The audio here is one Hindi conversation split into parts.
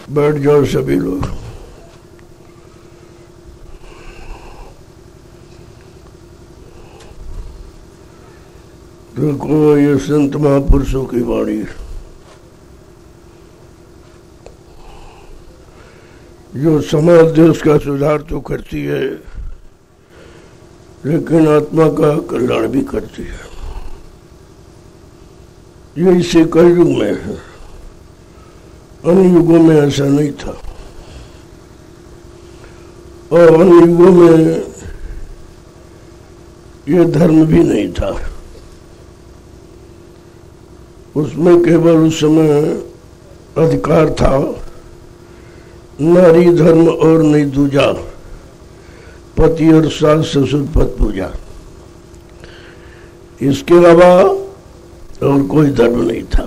बैठ जाओ सभी लोग। देखो ये संत महापुरुषों की वाणी जो समाज देश का सुधार तो करती है लेकिन आत्मा का कल्याण भी करती है। ये इसी कलयुग में है, अन्य युगों में ऐसा नहीं था। और अन्य युगों में ये धर्म भी नहीं था। उसमें केवल उस समय अधिकार था नारी धर्म और नहीं दूजा, पति और सास ससुर पत पूजा, इसके अलावा और कोई धर्म नहीं था।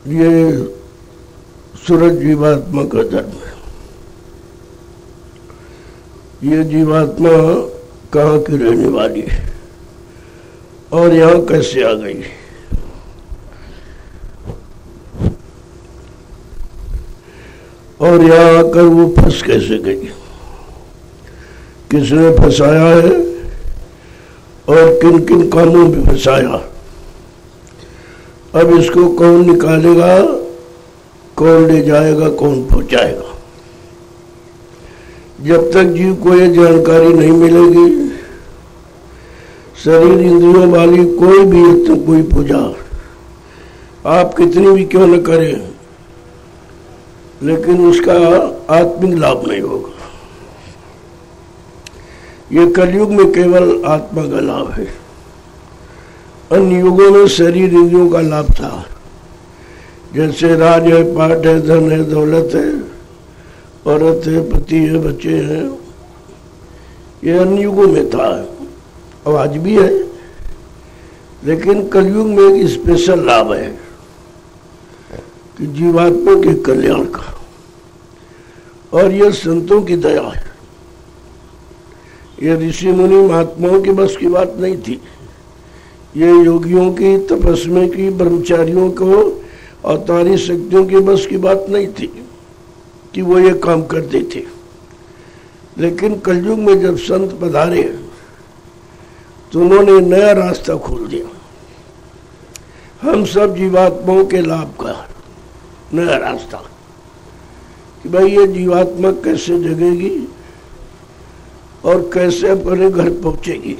ये सूरज जीवात्मा का धर्म है। ये जीवात्मा कहाँ की रहने वाली है और यहाँ कैसे आ गई, और यहाँ आकर वो फंस कैसे गई, किसने फंसाया है और किन किन कामों में फंसाया। अब इसको कौन निकालेगा, कौन ले जाएगा, कौन पहुंचाएगा। जब तक जीव को ये जानकारी नहीं मिलेगी, शरीर इंद्रियों वाली कोई भी यत्न, कोई पूजा आप कितनी भी क्यों न करें, लेकिन उसका आत्मिक लाभ नहीं होगा। ये कलयुग में केवल आत्मा का लाभ है। अन्य युगों में शरीर इंद्रियों का लाभ था, जैसे राज है, पाठ है, धन है, दौलत है, औरत है, पति है, बच्चे हैं। ये अन्य युगों में था, अब आज भी है, लेकिन कलयुग में एक स्पेशल लाभ है कि जीवात्मा के कल्याण का, और ये संतों की दया है। ये ऋषि मुनि महात्माओं की बस की बात नहीं थी। ये योगियों की, तपस्वी की, ब्रह्मचारियों को अवतारी शक्तियों की बस की बात नहीं थी कि वो ये काम करते थे। लेकिन कलयुग में जब संत पधारे तो उन्होंने नया रास्ता खोल दिया, हम सब जीवात्माओं के लाभ का नया रास्ता, कि भाई ये जीवात्मा कैसे जगेगी और कैसे अपने घर पहुंचेगी।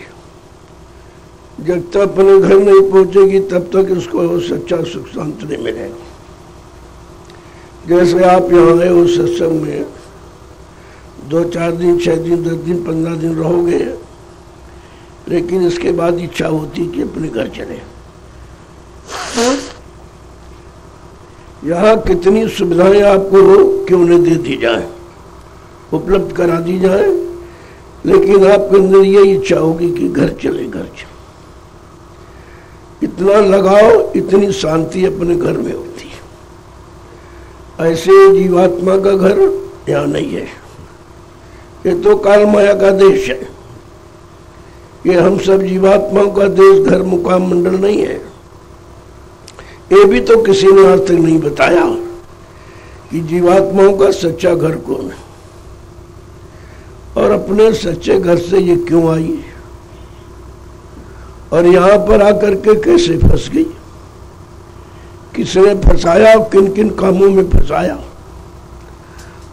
जब तक अपने घर नहीं पहुंचेगी तब तक इसको सच्चा सुख शांति नहीं मिलेगा। जैसे आप यहाँ आए हो सत्संग में, 2-4 दिन, 6 दिन, 10 दिन, 15 दिन रहोगे, लेकिन इसके बाद इच्छा होती कि अपने घर चले। यहाँ कितनी सुविधाएं आपको क्यों न दे दी जाए, उपलब्ध करा दी जाए, लेकिन आपके अंदर ये इच्छा होगी कि घर चले, घर चले। इतना लगाओ, इतनी शांति अपने घर में होती है। ऐसे जीवात्मा का घर यहाँ नहीं है। ये तो काल माया का देश है। ये हम सब जीवात्माओं का देश, घर, मुकाम, मंडल नहीं है। ये भी तो किसी ने आज तक नहीं बताया कि जीवात्माओं का सच्चा घर कौन है और अपने सच्चे घर से ये क्यों आई और यहाँ पर आकर के कैसे फंस गई, किसने फंसाया, किन किन कामों में फंसाया,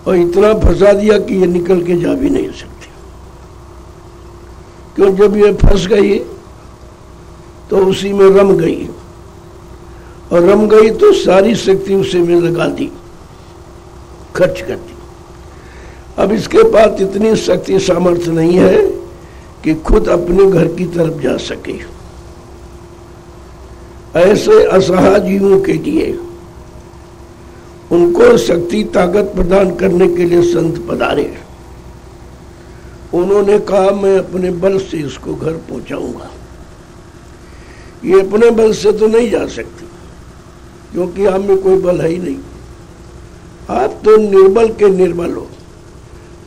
और इतना फंसा दिया कि ये निकल के जा भी नहीं सकती। क्यों, जब ये फंस गई तो उसी में रम गई, और रम गई तो सारी शक्ति उसी में लगा दी, खर्च कर दी। अब इसके पास इतनी शक्ति सामर्थ्य नहीं है कि खुद अपने घर की तरफ जा सके। ऐसे असहाय जीवों के लिए उनको शक्ति, ताकत प्रदान करने के लिए संत पधारे। उन्होंने कहा मैं अपने बल से इसको घर पहुंचाऊंगा। ये अपने बल से तो नहीं जा सकती, क्योंकि आप में कोई बल है ही नहीं। आप तो निर्बल के निर्बल हो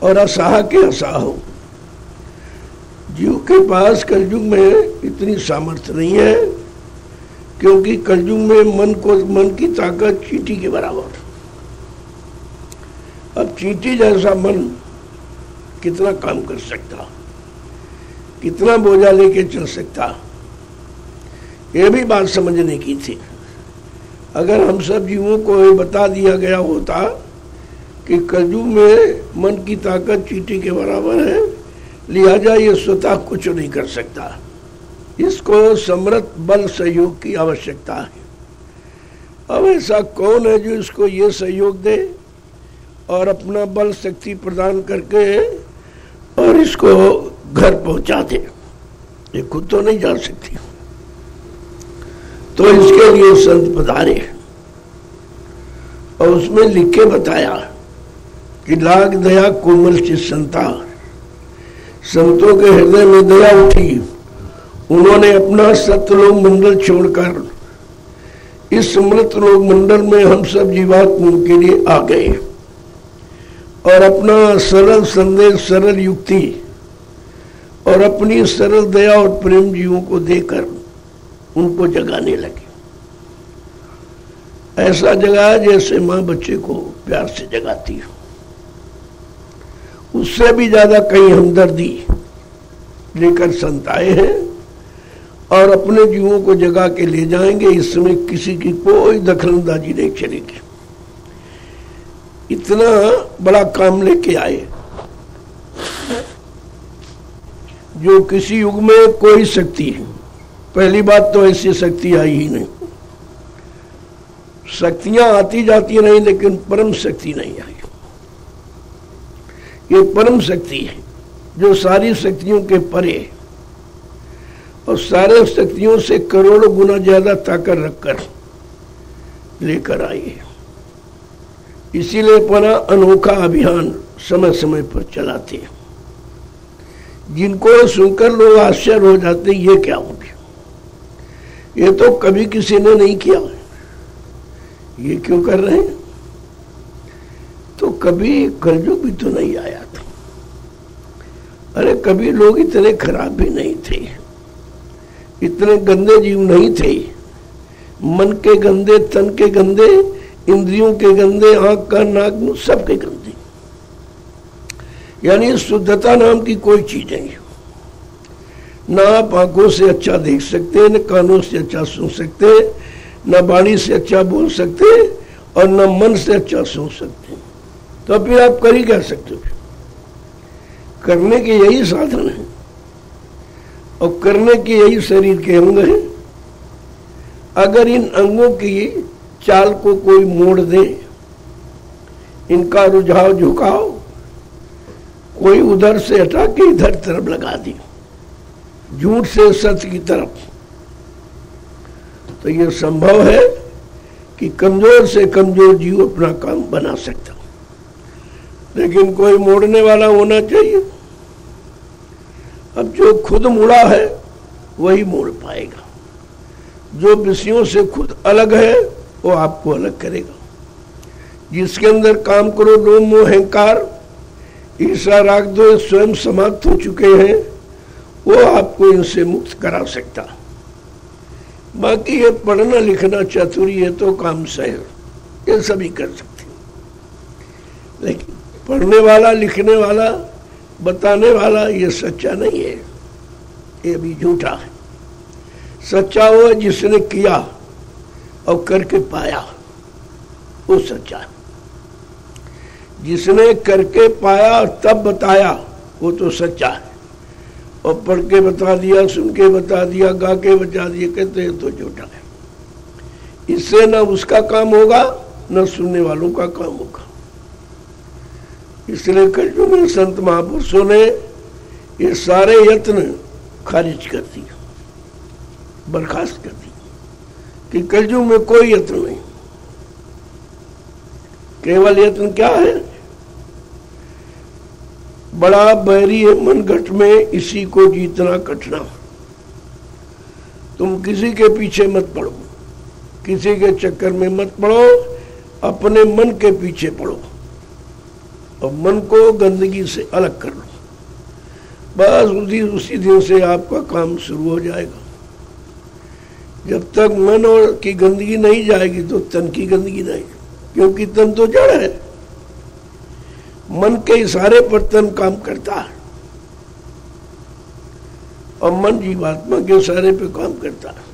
और असहाय के असहाय हो। जीव के पास कलयुग में इतनी सामर्थ्य नहीं है क्योंकि कलयुग में मन की ताकत चींटी के बराबर। अब चींटी जैसा मन कितना काम कर सकता, कितना बोझा लेके चल सकता, ये भी बात समझने की थी। अगर हम सब जीवों को ये बता दिया गया होता कि कलयुग में मन की ताकत चींटी के बराबर है, लिहाजा ये स्वतः कुछ नहीं कर सकता, इसको समर्थ बल सहयोग की आवश्यकता है। अब ऐसा कौन है जो इसको ये सहयोग दे और अपना बल शक्ति प्रदान करके और इसको घर पहुंचा दे? ये खुद तो नहीं जा सकती। तो इसके लिए संत पधारे और उसमें लिख के बताया कि लाग दया कोमल चित संता। संतों के हृदय में दया उठी, उन्होंने अपना सत्यलोक मंडल छोड़कर इस मृतलोक मंडल में हम सब जीवात्माओं के लिए आ गए और अपना सरल संदेश, सरल युक्ति और अपनी सरल दया और प्रेम जीवों को देकर उनको जगाने लगे। ऐसा जगाया जैसे माँ बच्चे को प्यार से जगाती हो। उससे भी ज्यादा कहीं हमदर्दी लेकर संत आए हैं और अपने जीवों को जगा के ले जाएंगे। इसमें किसी की कोई दखलंदाजी नहीं चलेगी। इतना बड़ा काम लेके आए जो किसी युग में कोई शक्ति है। पहली बात तो ऐसी शक्ति आई ही नहीं। शक्तियां आती जाती रही लेकिन परम शक्ति नहीं आई। ये परम शक्ति है जो सारी शक्तियों के परे और सारे शक्तियों से करोड़ों गुना ज्यादा ताकत रखकर लेकर आई है। इसीलिए अपना अनोखा अभियान समय समय पर चलाते हैं, जिनको सुनकर लोग आश्चर्य हो जाते हैं, ये क्या हो गया, ये तो कभी किसी ने नहीं किया, ये क्यों कर रहे हैं? तो कभी कलयुग भी तो नहीं आया था। अरे कभी लोग इतने खराब भी नहीं थे, इतने गंदे जीव नहीं थे। मन के गंदे, तन के गंदे, इंद्रियों के गंदे, आंख का नाक मुंह सब के गंदे। यानी शुद्धता नाम की कोई चीज नहीं। ना आप आंखों से अच्छा देख सकते, न कानों से अच्छा सुन सकते, न वाणी से अच्छा बोल सकते और न मन से अच्छा सोच सकते। तो फिर आप कर ही क्या सकते हो? करने के यही साधन है और करने के यही शरीर के अंग हैं। अगर इन अंगों की चाल को कोई मोड़ दे, इनका रुझाव झुकाव कोई उधर से हटा के इधर तरफ लगा दी, झूठ से सत्य की तरफ, तो यह संभव है कि कमजोर से कमजोर जीव अपना काम बना सकता, लेकिन कोई मोड़ने वाला होना चाहिए। अब जो खुद मुड़ा है वही मोड़ पाएगा। जो विषयों से खुद अलग है वो आपको अलग करेगा। जिसके अंदर काम करो लोभ मोह अहंकार ईर्ष्या राग द्वेष स्वयं समाप्त हो चुके हैं, वो आपको इनसे मुक्त करा सकता। बाकी ये पढ़ना लिखना चातुरी है तो काम सहज, ये सभी कर सकते, लेकिन पढ़ने वाला, लिखने वाला, बताने वाला ये सच्चा नहीं है, ये भी झूठा है। सच्चा वो है जिसने किया और करके पाया, वो सच्चा है। जिसने करके पाया और तब बताया वो तो सच्चा है, और पढ़ के बता दिया, सुन के बता दिया, गा के बता दिया, कहते हैं तो झूठा है। इससे न उसका काम होगा न सुनने वालों का काम होगा। इसलिए कलयुग में संत महापुरुषों ने ये सारे यत्न खारिज कर दिए, बर्खास्त कर दिए कि कलयुग में कोई यत्न नहीं। केवल यत्न क्या है? बड़ा बैरी है मन घट में, इसी को जीतना कठिना। तुम किसी के पीछे मत पड़ो, किसी के चक्कर में मत पड़ो, अपने मन के पीछे पड़ो और मन को गंदगी से अलग कर लो। बस उसी दिन से आपका काम शुरू हो जाएगा। जब तक मन और की गंदगी नहीं जाएगी तो तन की गंदगी नहीं, क्योंकि तन तो जड़ है। मन के इशारे पर तन काम करता है और मन जीवात्मा के इशारे पे काम करता है।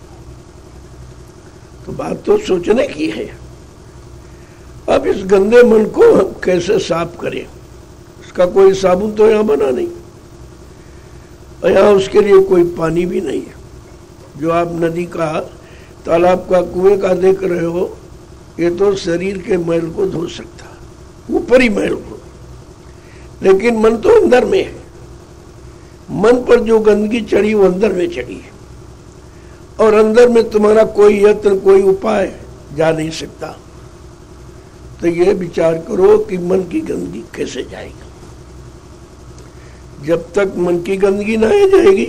तो बात तो सोचने की है। अब इस गंदे मन को हम कैसे साफ करें? इसका कोई साबुन तो यहाँ बना नहीं और यहाँ उसके लिए कोई पानी भी नहीं है। जो आप नदी का, तालाब का, कुएं का देख रहे हो, ये तो शरीर के मैल को धो सकता है, ऊपरी मैल को, लेकिन मन तो अंदर में है। मन पर जो गंदगी चढ़ी वो अंदर में चढ़ी है और अंदर में तुम्हारा कोई यत्न, कोई उपाय जा नहीं सकता। तो ये विचार करो कि मन की गंदगी कैसे जाएगी। जब तक मन की गंदगी नहीं जाएगी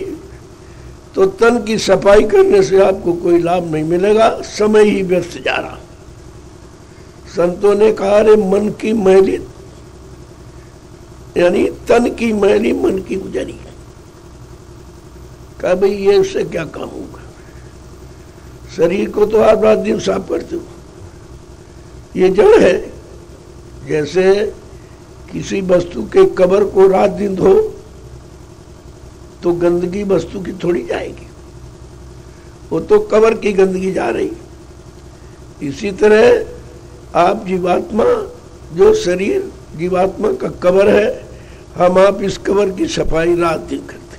तो तन की सफाई करने से आपको कोई लाभ नहीं मिलेगा, समय ही व्यर्थ जा रहा। संतों ने कहा, रे मन की मैली, यानी तन की मैली मन की गुजरी। कहा भाई ये उससे क्या काम होगा? शरीर को तो आप रात दिन साफ करते हो, ये जड़ है। जैसे किसी वस्तु के कबर को रात दिन धो तो गंदगी वस्तु की थोड़ी जाएगी, वो तो कबर की गंदगी जा रही। इसी तरह आप जीवात्मा, जो शरीर जीवात्मा का कबर है, हम आप इस कबर की सफाई रात दिन करते।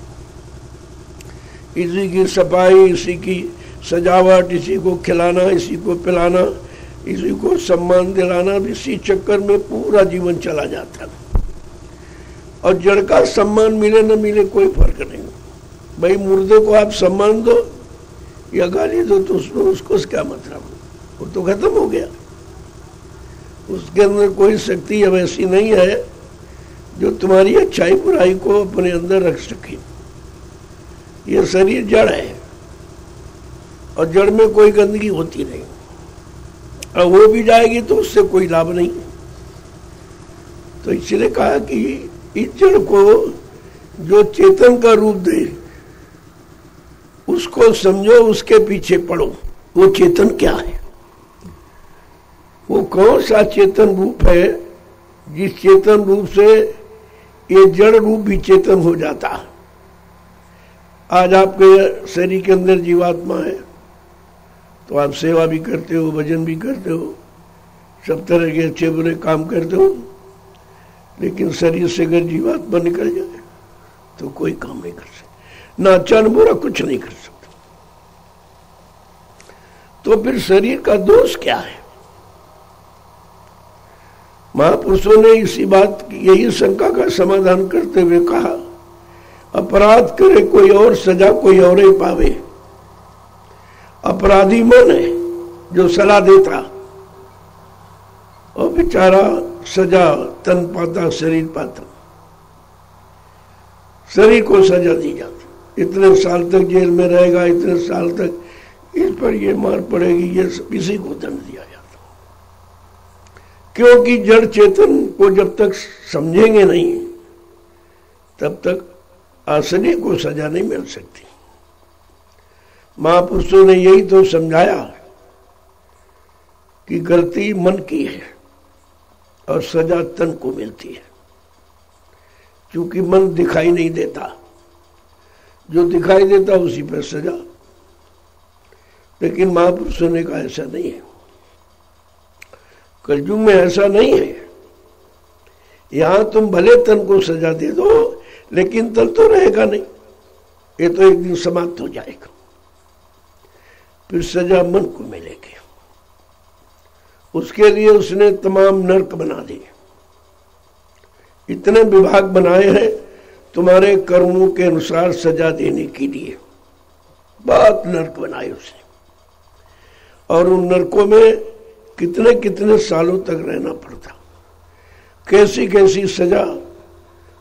इसी की सफाई, इसी की सजावट, इसी को खिलाना, इसी को पिलाना, इसी को सम्मान दिलाना, इसी चक्कर में पूरा जीवन चला जाता है। और जड़ का सम्मान मिले न मिले कोई फर्क नहीं। भाई मुर्दे को आप सम्मान दो या गाली दो तो उसको क्या मतलब? वो तो खत्म हो गया। उसके अंदर कोई शक्ति अब ऐसी नहीं है जो तुम्हारी अच्छाई बुराई को अपने अंदर रख सके। ये शरीर जड़ है और जड़ में कोई गंदगी होती नहीं, और वो भी जाएगी तो उससे कोई लाभ नहीं। तो इसलिए कहा कि इस जड़ को जो चेतन का रूप दे उसको समझो, उसके पीछे पड़ो। वो चेतन क्या है? वो कौन सा चेतन रूप है जिस चेतन रूप से ये जड़ रूप भी चेतन हो जाता है? आज आपके शरीर के अंदर जीवात्मा है तो आप सेवा भी करते हो, भजन भी करते हो, सब तरह के अच्छे बुरे काम करते हो, लेकिन शरीर से अगर जीवात्मा निकल जाए तो कोई काम नहीं कर सकता, ना अच्छा न बुरा कुछ नहीं कर सकता। तो फिर शरीर का दोष क्या है? महापुरुषों ने इसी बात की, यही शंका का समाधान करते हुए कहा, अपराध करे कोई और, सजा कोई और ही पावे। अपराधी मन है जो सलाह देता और बेचारा सजा तन पाता, शरीर पाता। शरीर को सजा दी जाती, इतने साल तक जेल में रहेगा, इतने साल तक इस पर ये मार पड़ेगी, ये इसी को दंड दिया जाता। क्योंकि जड़ चेतन को जब तक समझेंगे नहीं तब तक असली को सजा नहीं मिल सकती। महापुरुषों ने यही तो समझाया कि गलती मन की है और सजा तन को मिलती है, क्योंकि मन दिखाई नहीं देता, जो दिखाई देता उसी पर सजा। लेकिन महापुरुषों ने कहा ऐसा नहीं है, कलयुग में ऐसा नहीं है। यहां तुम भले तन को सजा दे दो लेकिन तन तो रहेगा नहीं, ये तो एक दिन समाप्त हो जाएगा, फिर सजा मन को मिलेगी। उसके लिए उसने तमाम नरक बना दिए, इतने विभाग बनाए हैं तुम्हारे कर्मों के अनुसार सजा देने के लिए। बहुत नरक बनाए उसने, और उन नरकों में कितने कितने सालों तक रहना पड़ता। कैसी कैसी सजा,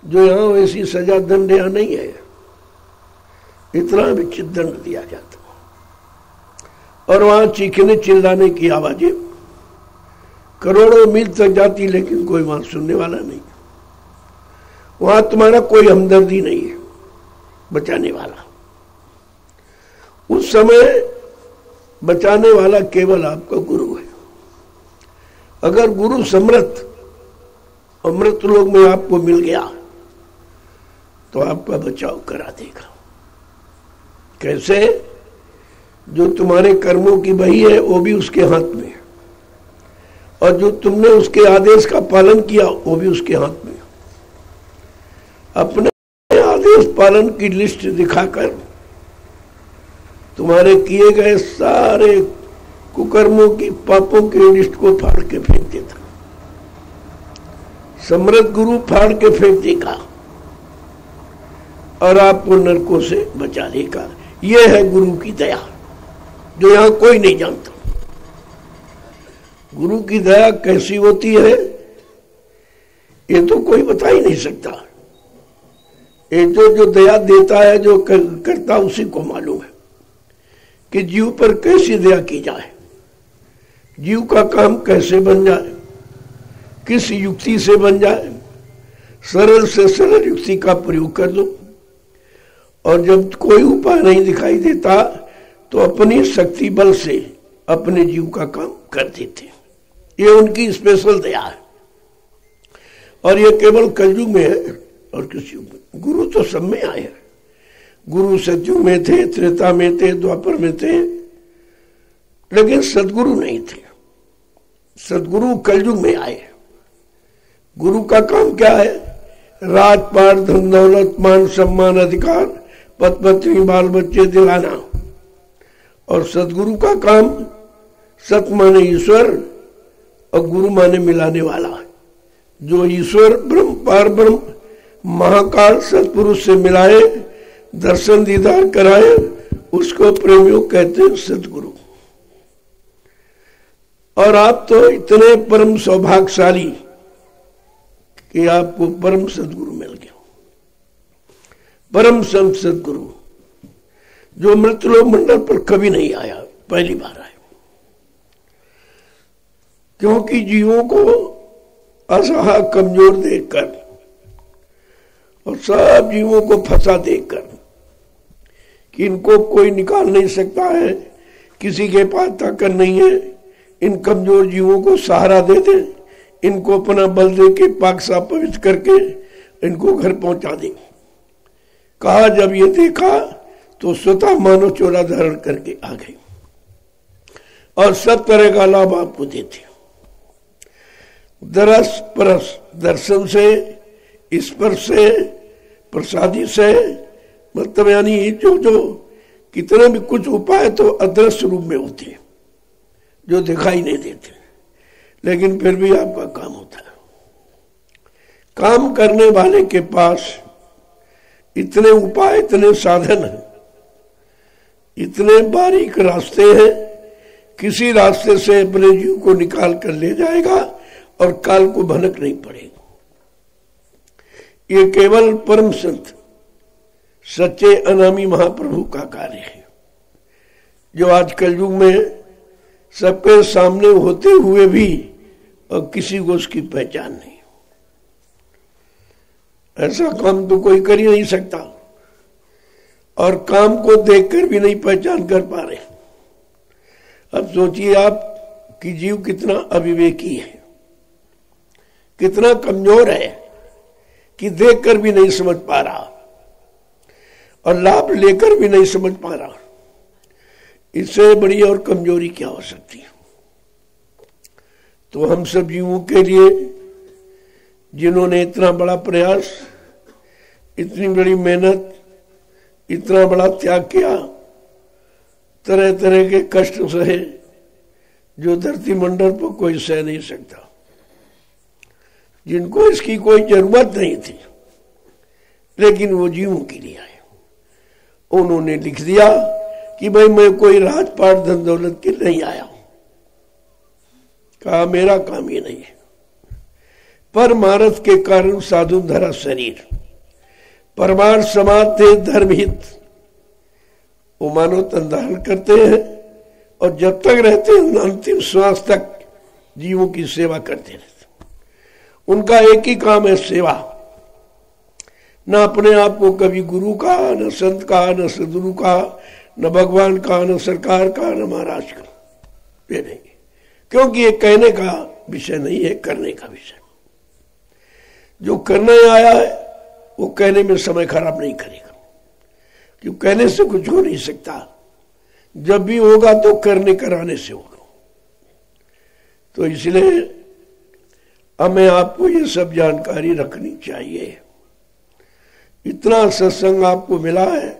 जो यहां वैसी सजा दंड यहां नहीं है, इतना विचित्र दंड दिया जाता। और वहां चीखने चिल्लाने की आवाजें करोड़ों मील तक जाती, लेकिन कोई वहां सुनने वाला नहीं। वहां तुम्हारा कोई हमदर्दी नहीं है बचाने वाला। उस समय बचाने वाला केवल आपका गुरु है। अगर गुरु समृत अमृत लोक में आपको मिल गया तो आपका बचाव करा देगा। कैसे? जो तुम्हारे कर्मों की बही है वो भी उसके हाथ में है, और जो तुमने उसके आदेश का पालन किया वो भी उसके हाथ में है। अपने आदेश पालन की लिस्ट दिखाकर तुम्हारे किए गए सारे कुकर्मों की पापों की लिस्ट को फाड़ के फेंक देता। समृद्ध गुरु फाड़ के फेंक देगा और आपको नरकों से बचा देगा। यह है गुरु की दया, जो यहां कोई नहीं जानता। गुरु की दया कैसी होती है ये तो कोई बता ही नहीं सकता। ये जो दया देता है, जो करता उसी को मालूम है कि जीव पर कैसी दया की जाए, जीव का काम कैसे बन जाए, किस युक्ति से बन जाए। सरल से सरल युक्ति का प्रयोग कर दो, और जब कोई उपाय नहीं दिखाई देता तो अपनी शक्ति बल से अपने जीव का काम कर देते। ये उनकी स्पेशल दया है, और ये केवल कलयुग में है और किस युग में। गुरु तो सब में आए हैं। गुरु सतयुग में थे, त्रेता में थे, द्वापर में थे, लेकिन सदगुरु नहीं थे। सदगुरु कलयुग में आए। गुरु का काम क्या है? राजपाट, धन दौलत, मान सम्मान, अधिकार, पति पत्नी, बाल बच्चे दिलाना। और सदगुरु का काम सत माने ईश्वर और गुरु माने मिलाने वाला है। जो ईश्वर ब्रह्म पार ब्रह्म महाकाल सतपुरुष से मिलाए, दर्शन दीदार कराए, उसको प्रेमियों कहते हैं सदगुरु। और आप तो इतने परम सौभाग्यशाली कि आपको परम सदगुरु मिल गया। परम संत सदगुरु जो मृतलोक मंडल पर कभी नहीं आया, पहली बार आया। क्योंकि जीवों को असहा कमजोर देखकर और सब जीवों को फंसा देखकर कि इनको कोई निकाल नहीं सकता है, किसी के पास ताकत नहीं है, इन कमजोर जीवों को सहारा दे दे, इनको अपना बल दे के पाक साफ पवित्र करके इनको घर पहुंचा दे। कहा जब ये देखा तो स्वतः मानव चोला धारण करके आ गए और सब तरह का लाभ आपको देते। दरस परस, दर्शन से, स्पर्श से, प्रसादी से, मतलब यानी जो कितने भी कुछ उपाय तो अदृश्य रूप में होते हैं जो दिखाई नहीं देते, लेकिन फिर भी आपका काम होता है। काम करने वाले के पास इतने उपाय, इतने साधन हैं, इतने बारीक रास्ते हैं, किसी रास्ते से अपने जीव को निकाल कर ले जाएगा और काल को भनक नहीं पड़ेगा। ये केवल परम संत सच्चे अनामी महाप्रभु का कार्य है, जो आज कलयुग में सबके सामने होते हुए भी और किसी को उसकी पहचान नहीं। ऐसा काम तो कोई कर ही नहीं सकता, और काम को देखकर भी नहीं पहचान कर पा रहे। अब सोचिए आप कि जीव कितना अविवेकी है, कितना कमजोर है कि देखकर भी नहीं समझ पा रहा और लाभ लेकर भी नहीं समझ पा रहा। इससे बड़ी और कमजोरी क्या हो सकती है? तो हम सब जीवों के लिए जिन्होंने इतना बड़ा प्रयास, इतनी बड़ी मेहनत, इतना बड़ा त्याग किया, तरह तरह के कष्ट सहे जो धरती मंडल पर कोई सह नहीं सकता, जिनको इसकी कोई जरूरत नहीं थी, लेकिन वो जीवों के लिए आए। उन्होंने लिख दिया कि भाई मैं कोई राजपाट धन दौलत के नहीं आया हूं। कहा मेरा काम ये नहीं है। परमार्थ के कारण साधु धरा शरीर, परमार्थ समाज थे धर्महित। वो मानव तन धारण करते हैं और जब तक रहते हैं अंतिम श्वास तक जीवों की सेवा करते रहते। उनका एक ही काम है सेवा। न अपने आप को कभी गुरु का, न संत का, न सदगुरु का, न भगवान का, न सरकार का, न महाराज का, ये नहीं, क्योंकि ये कहने का विषय नहीं है, करने का विषय। जो करने आया है वो कहने में समय खराब नहीं करेगा, क्यों कहने से कुछ हो नहीं सकता, जब भी होगा तो करने कराने से होगा। तो इसलिए हमें आपको ये सब जानकारी रखनी चाहिए। इतना सत्संग आपको मिला है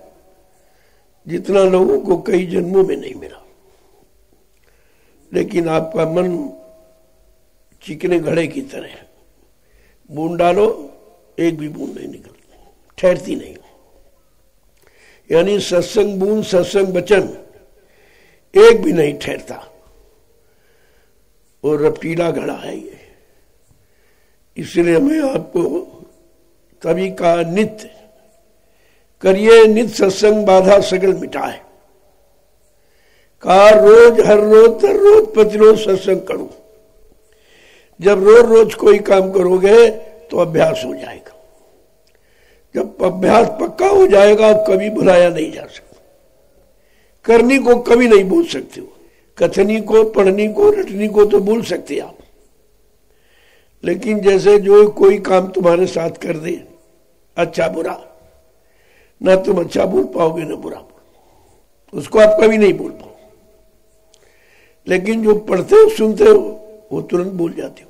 जितना लोगों को कई जन्मों में नहीं मिला, लेकिन आपका मन चिकने घड़े की तरह है, बूंद डालो एक भी बूंद नहीं निकलती, ठहरती नहीं। यानी सत्संग बूंद, सत्संग वचन एक भी नहीं ठहरता, और रपटीला घड़ा है ये। इसलिए मैं आपको तभी का नित्य करिए, नित्य सत्संग बाधा सगल मिटाए, का रोज हर रोज हर रोज प्रतिरोज सत्संग करो। जब रोज रोज कोई काम करोगे तो अभ्यास हो जाएगा, जब अभ्यास पक्का हो जाएगा कभी भुलाया नहीं जा सकता। करनी को कभी नहीं भूल सकते हो, कथनी को, पढ़नी को, रटनी को तो भूल सकते आप, लेकिन जैसे जो कोई काम तुम्हारे साथ कर दे, अच्छा बुरा, ना तुम अच्छा भूल पाओगे ना बुरा भूल, उसको आप कभी नहीं भूल पाओ। लेकिन जो पढ़ते हो सुनते हो वो तुरंत भूल जाते हो।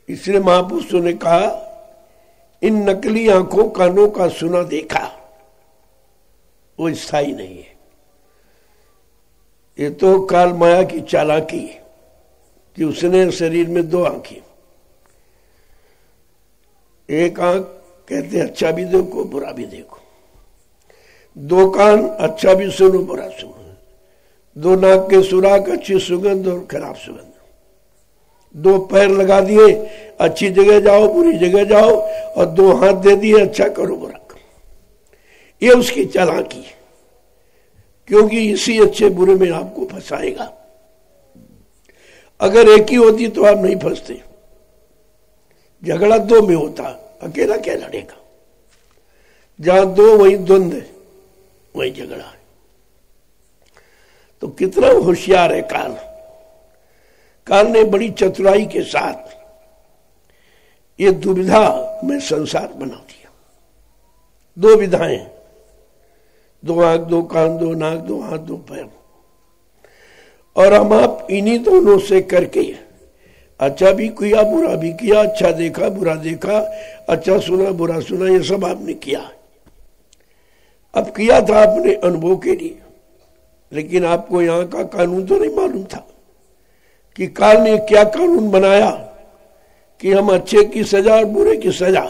इसलिए महापुरुषों ने कहा, इन नकली आंखों कानों का सुना देखा वो स्थायी नहीं है। ये तो काल माया की चालाकी है कि उसने शरीर में दो आंखें, एक आंख कहते अच्छा भी देखो बुरा भी देखो, दो कान अच्छा भी सुनो बुरा सुनो, दो नाक के सुराख अच्छी सुगंध और खराब सुगंध, दो पैर लगा दिए अच्छी जगह जाओ बुरी जगह जाओ, और दो हाथ दे दिए अच्छा करो बुरा करो। ये उसकी चालाकी है, क्योंकि इसी अच्छे बुरे में आपको फंसाएगा। अगर एक ही होती तो आप नहीं फंसते। झगड़ा दो में होता, अकेला क्या लड़ेगा। जहां दो वहीं द्वंद्व है, वहीं झगड़ा है। तो कितना होशियार है काल। काल ने बड़ी चतुराई के साथ ये दुविधा में संसार बना दिया। दो विधाएं, दो आंख दो कान दो नाक दो हाथ दो पैर, और हम आप इन्हीं दोनों से करके अच्छा भी किया बुरा भी किया, अच्छा देखा बुरा देखा, अच्छा सुना बुरा सुना, ये सब आपने किया। अब किया था अपने अनुभव के लिए, लेकिन आपको यहां का कानून तो नहीं मालूम था कि काल ने क्या कानून बनाया कि हम अच्छे की सजा और बुरे की सजा,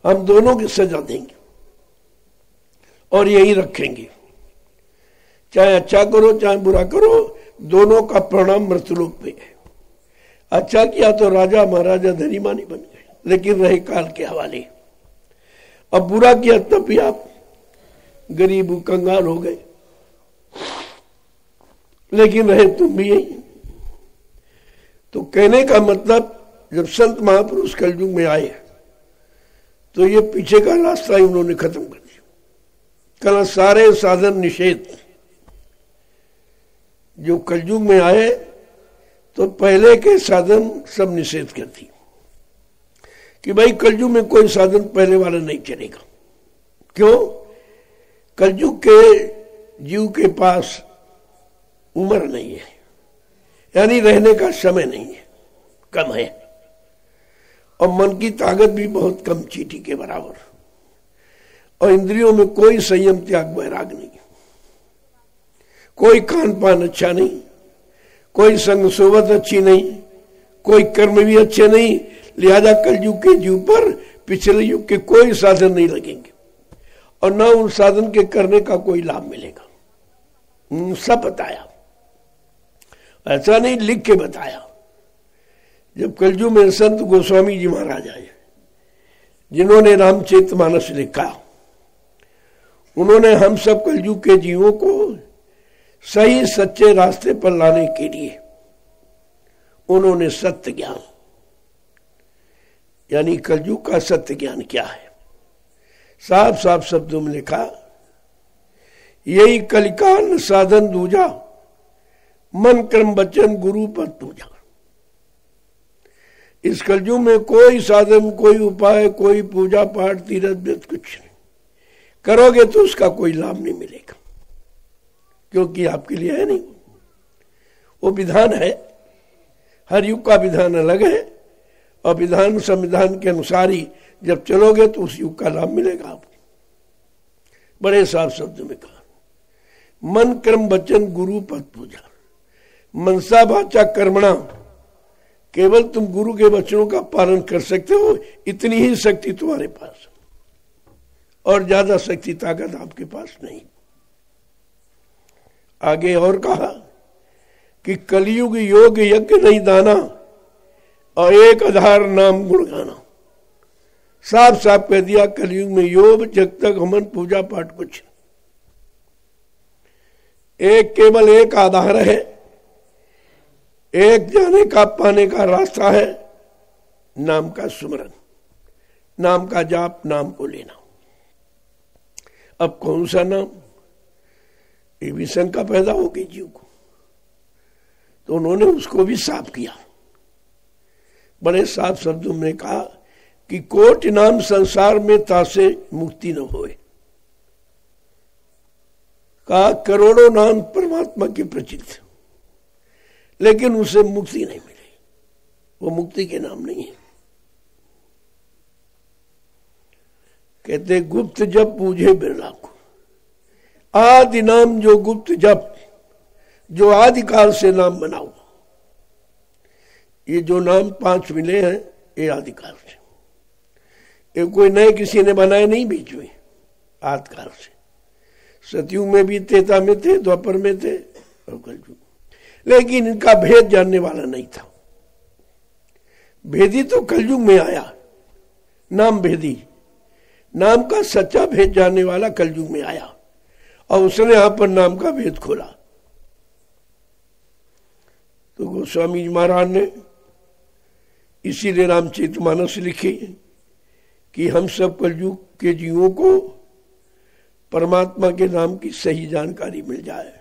हम दोनों की सजा देंगे और यही रखेंगे। चाहे अच्छा करो चाहे बुरा करो, दोनों का परिणाम मृत्युलोक पे है। अच्छा किया तो राजा महाराजा धनी मानी बन गए, लेकिन रहे काल के हवाले। अब बुरा किया तब भी आप गरीब कंगाल हो गए, लेकिन रहे तुम भी यही। तो कहने का मतलब, जब संत महापुरुष कलयुग में आए तो ये पीछे का रास्ता ही उन्होंने खत्म कर दिया। कल सारे साधन निषेध, जो कलयुग में आए तो पहले के साधन सब निषेध कर दी कि भाई कलयुग में कोई साधन पहले वाला नहीं चलेगा। क्यों? कलयुग के जीव के पास उम्र नहीं है, यानी रहने का समय नहीं है, कम है, और मन की ताकत भी बहुत कम, चींटी के बराबर, और इंद्रियों में कोई संयम त्याग वैराग नहीं, कोई खान पान अच्छा नहीं, कोई संग सोबत अच्छी नहीं, कोई कर्म भी अच्छे नहीं। लिहाजा कलयुग के जीव पर पिछले युग के कोई साधन नहीं लगेंगे, और न उन साधन के करने का कोई लाभ मिलेगा। सब बताया, ऐसा नहीं लिख के बताया। जब कलयुग में संत गोस्वामी जी महाराज आए, जिन्होंने रामचरितमानस लिखा, उन्होंने हम सब कलयुग के जीवों को सही सच्चे रास्ते पर लाने के लिए उन्होंने सत्य ज्ञान, यानी कलयुग का सत्य ज्ञान क्या है, साफ साफ शब्दों में लिखा यही कलिकाल साधन दूजा, मन कर्म वचन गुरु पद पूजा। इस कलयुग में कोई साधन, कोई उपाय, कोई पूजा पाठ, तीर्थ व्रत कुछ नहीं करोगे तो उसका कोई लाभ नहीं मिलेगा, क्योंकि आपके लिए है नहीं। वो विधान है, हर युग का विधान अलग है, और विधान संविधान के अनुसार ही जब चलोगे तो उस युग का लाभ मिलेगा आपको। बड़े साफ शब्दों में कहा, मन कर्म वचन गुरु पद पूजा। मनसा वाचा कर्मणा, केवल तुम गुरु के वचनों का पालन कर सकते हो, इतनी ही शक्ति तुम्हारे पास, और ज्यादा शक्ति ताकत आपके पास नहीं। आगे और कहा कि कलयुग योग यज्ञ नहीं दाना, और एक आधार नाम गुण गाना। साफ साफ कह दिया, कलयुग में योग जग तक हमन पूजा पाठ कुछ, एक केवल एक आधार है, एक जाने का पाने का रास्ता है, नाम का सुमरन, नाम का जाप, नाम को लेना। अब कौन सा नाम, ये भी शंका पैदा हो गई जीव को, तो उन्होंने उसको भी साफ किया। बड़े साफ शब्दों में कहा कि कोटि नाम संसार में तासे मुक्ति न होए। कहा करोड़ों नाम परमात्मा के प्रचित, लेकिन उसे मुक्ति नहीं मिली, वो मुक्ति के नाम नहीं है। कहते गुप्त जप पूजे बिरला को, आदि नाम जो गुप्त जप, जो आदिकाल से नाम बनाओ। ये जो नाम 5 मिले हैं ये आदिकाल से, ये कोई नए किसी ने बनाए नहीं, बीच में आदिकाल से। सतयुग में भी, त्रेता में थे, द्वापर में थे और कलयुग, लेकिन इनका भेद जानने वाला नहीं था। भेदी तो कलयुग में आया, नाम भेदी, नाम का सच्चा भेद जानने वाला कलयुग में आया, और उसने यहां पर नाम का भेद खोला। तो गोस्वामी महाराज ने इसीलिए रामचरितमानस लिखी कि हम सब कलयुग के जीवों को परमात्मा के नाम की सही जानकारी मिल जाए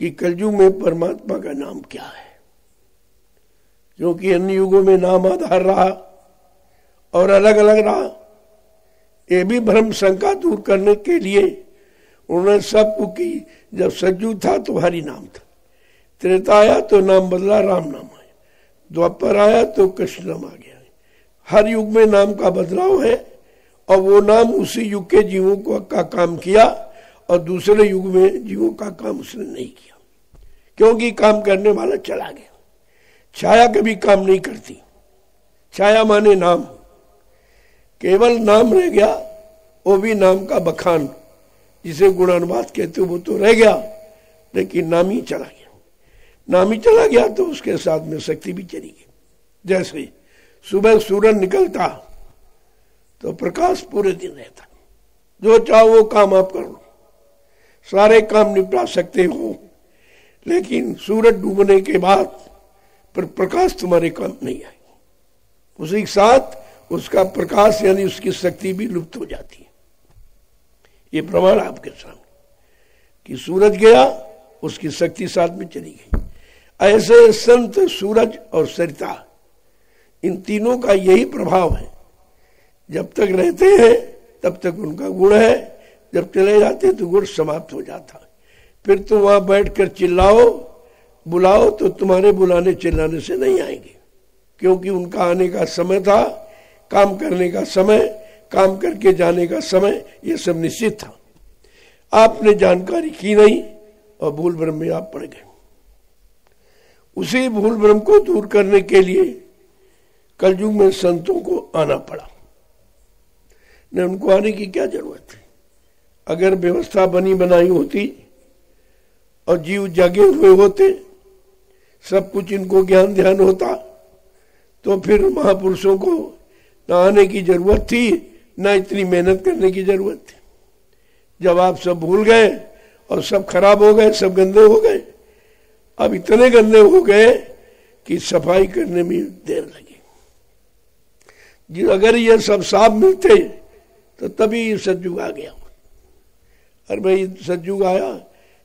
कि कलयुग में परमात्मा का नाम क्या है। क्योंकि अन्य युगों में नाम आधार रहा और अलग अलग रहा। ये भी भ्रम शंका दूर करने के लिए उन्होंने सबको की, जब सतयुग था तो हरि नाम था, त्रेता आया तो नाम बदला, राम नाम आया, द्वापर आया तो कृष्ण नाम आ गया। हर युग में नाम का बदलाव है, और वो नाम उसी युग के जीवों को का काम किया, और दूसरे युग में जीवों का काम उसने नहीं किया, क्योंकि काम करने वाला चला गया। छाया कभी काम नहीं करती, छाया माने नाम, केवल नाम रह गया, वो भी नाम का बखान, जिसे गुणानुवाद कहते हो, वो तो रह गया, लेकिन नाम ही चला गया। नाम ही चला गया तो उसके साथ में शक्ति भी चली गई। जैसे सुबह सूरज निकलता तो प्रकाश पूरे दिन रहता, जो चाहो वो काम आप कर लो, सारे काम निपटा सकते हो, लेकिन सूरज डूबने के बाद पर प्रकाश तुम्हारे काम नहीं आएगी, उसी के साथ उसका प्रकाश यानी उसकी शक्ति भी लुप्त हो जाती है। ये प्रमाण आपके सामने कि सूरज गया, उसकी शक्ति साथ में चली गई। ऐसे संत, सूरज और सरिता, इन तीनों का यही प्रभाव है। जब तक रहते हैं तब तक उनका गुण है, जब चले जाते तो गुण समाप्त हो जाता है। फिर तुम वहां बैठकर चिल्लाओ, बुलाओ तो तुम्हारे बुलाने चिल्लाने से नहीं आएंगे, क्योंकि उनका आने का समय था, काम करने का समय, काम करके जाने का समय, ये सब निश्चित था। आपने जानकारी की नहीं और भूल भ्रम में आप पड़ गए। उसी भूल भ्रम को दूर करने के लिए कलयुग में संतों को आना पड़ा। न उनको आने की क्या जरूरत थी? अगर व्यवस्था बनी बनाई होती और जीव जागे हुए होते, सब कुछ इनको ज्ञान ध्यान होता, तो फिर महापुरुषों को न आने की जरूरत थी, न इतनी मेहनत करने की जरूरत थी। जब आप सब भूल गए और सब खराब हो गए, सब गंदे हो गए, अब इतने गंदे हो गए कि सफाई करने में देर लगी। अगर ये सब साफ मिलते तो तभी सतयुग आ गया। और भाई सतयुग आया,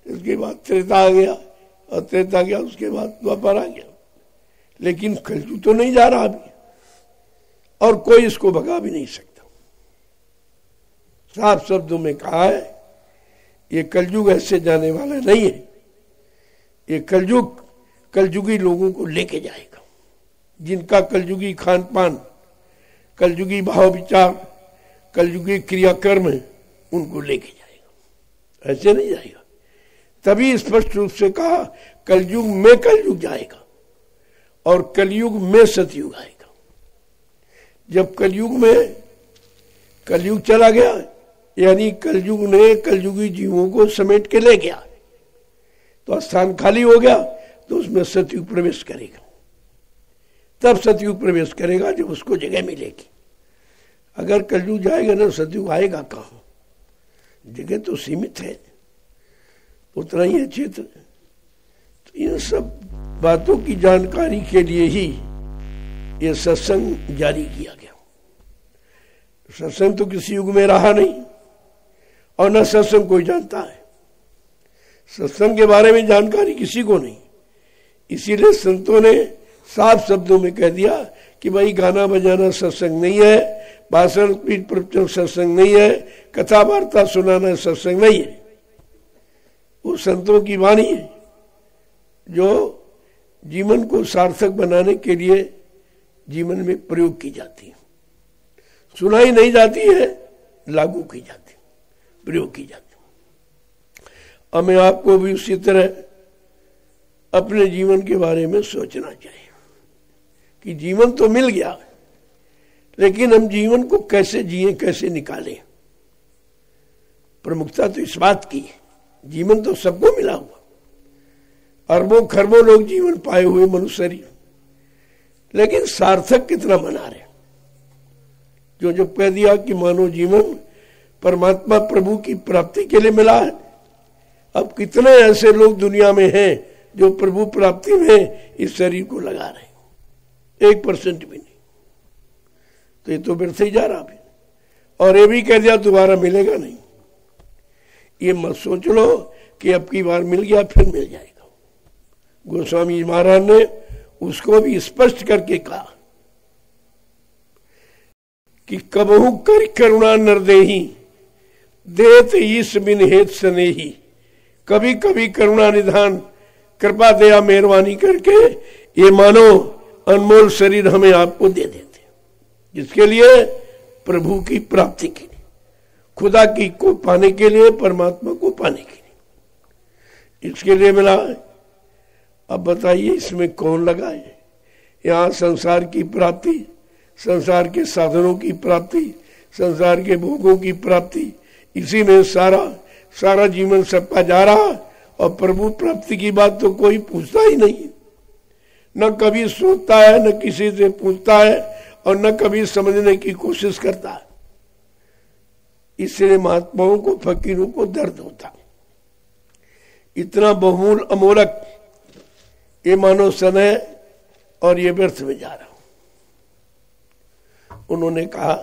इसके बाद त्रेता आ गया, और त्रेता गया उसके बाद द्वापर आ गया। लेकिन कलयुग तो नहीं जा रहा अभी, और कोई इसको भगा भी नहीं सकता। साफ शब्दों में कहा है, ये कलयुग ऐसे जाने वाला नहीं है। ये कलयुग कलयुगी लोगों को लेके जाएगा, जिनका कलयुगी खान पान, कलयुगी भाव विचार, कलयुगी क्रियाकर्म है, उनको लेके जाएगा, ऐसे नहीं जाएगा। तभी स्पष्ट रूप से कहा कलयुग में कलयुग जाएगा और कलयुग में सतयुग आएगा। जब कलयुग में कलयुग चला गया, यानी कलयुग ने कलयुगी जीवों को समेट के ले गया, तो स्थान खाली हो गया, तो उसमें सतयुग प्रवेश करेगा। तब सतयुग प्रवेश करेगा जब उसको जगह मिलेगी। अगर कलयुग जाएगा ना, सतयुग आएगा कहाँ? जगह तो सीमित है, उतना ही है क्षेत्र। तो इन सब बातों की जानकारी के लिए ही ये सत्संग जारी किया गया। सत्संग तो किसी युग में रहा नहीं, और न सत्संग कोई जानता है। सत्संग के बारे में जानकारी किसी को नहीं, इसीलिए संतों ने साफ शब्दों में कह दिया कि भाई गाना बजाना सत्संग नहीं है, भाषण पीठ प्रवचन सत्संग नहीं है, कथा वार्ता सुनाना सत्संग नहीं है। वो संतों की वाणी है जो जीवन को सार्थक बनाने के लिए जीवन में प्रयोग की जाती है। सुनाई नहीं जाती है, लागू की जाती है, प्रयोग की जाती है। हमें आपको भी उसी तरह अपने जीवन के बारे में सोचना चाहिए कि जीवन तो मिल गया, लेकिन हम जीवन को कैसे जिए, कैसे निकालें। प्रमुखता तो इस बात की है, जीवन तो सबको मिला हुआ, अरबों खरबों लोग जीवन पाए हुए मनुष्य शरीर, लेकिन सार्थक कितना मना रहे। जो जब कह दिया कि मानव जीवन परमात्मा प्रभु की प्राप्ति के लिए मिला है, अब कितने ऐसे लोग दुनिया में हैं जो प्रभु प्राप्ति में इस शरीर को लगा रहे हैं? 1% भी नहीं। तो ये तो व्यर्थ ही जा रहा अभी। और ये भी कह दिया दोबारा मिलेगा नहीं। ये मत सोच लो कि अब की बार मिल गया फिर मिल जाएगा। गोस्वामी महाराज ने उसको भी स्पष्ट करके कहा कि कबहू कर करुणा नरदेही देत ईश बिन हेत स्नेही। कभी कभी करुणा निधान कृपा दया मेहरबानी करके ये मानो अनमोल शरीर हमें आपको दे देते, जिसके लिए प्रभु की प्राप्ति के लिए, खुदा की को पाने के लिए, परमात्मा को पाने के लिए, इसके लिए मिला है। अब बताइए इसमें कौन लगा है? यहाँ संसार की प्राप्ति, संसार के साधनों की प्राप्ति, संसार के भोगों की प्राप्ति, इसी में सारा जीवन सबका जा रहा, और प्रभु प्राप्ति की बात तो कोई पूछता ही नहीं, न कभी सोचता है, न किसी से पूछता है, और न कभी समझने की कोशिश करता है। इसलिए महात्माओं को, फकीरों को दर्द होता। इतना बहुमूल अमोलक ये मानव समय और ये व्यर्थ में जा रहा। उन्होंने कहा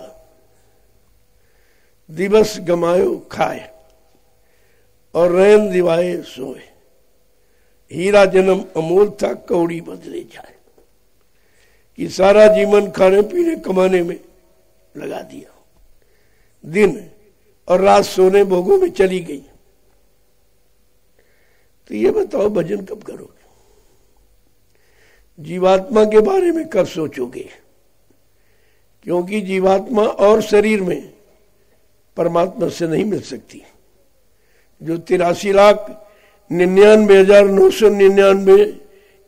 दिवस गमायो खाए और रैन दिवाए सोए, हीरा जन्म अमोल था कौड़ी बदले जाए। कि सारा जीवन खाने पीने कमाने में लगा दिया, दिन और रात सोने भोगों में चली गई, तो ये बताओ भजन कब करोगे? जीवात्मा के बारे में कब सोचोगे? क्योंकि जीवात्मा और शरीर में परमात्मा से नहीं मिल सकती। जो 83,99,999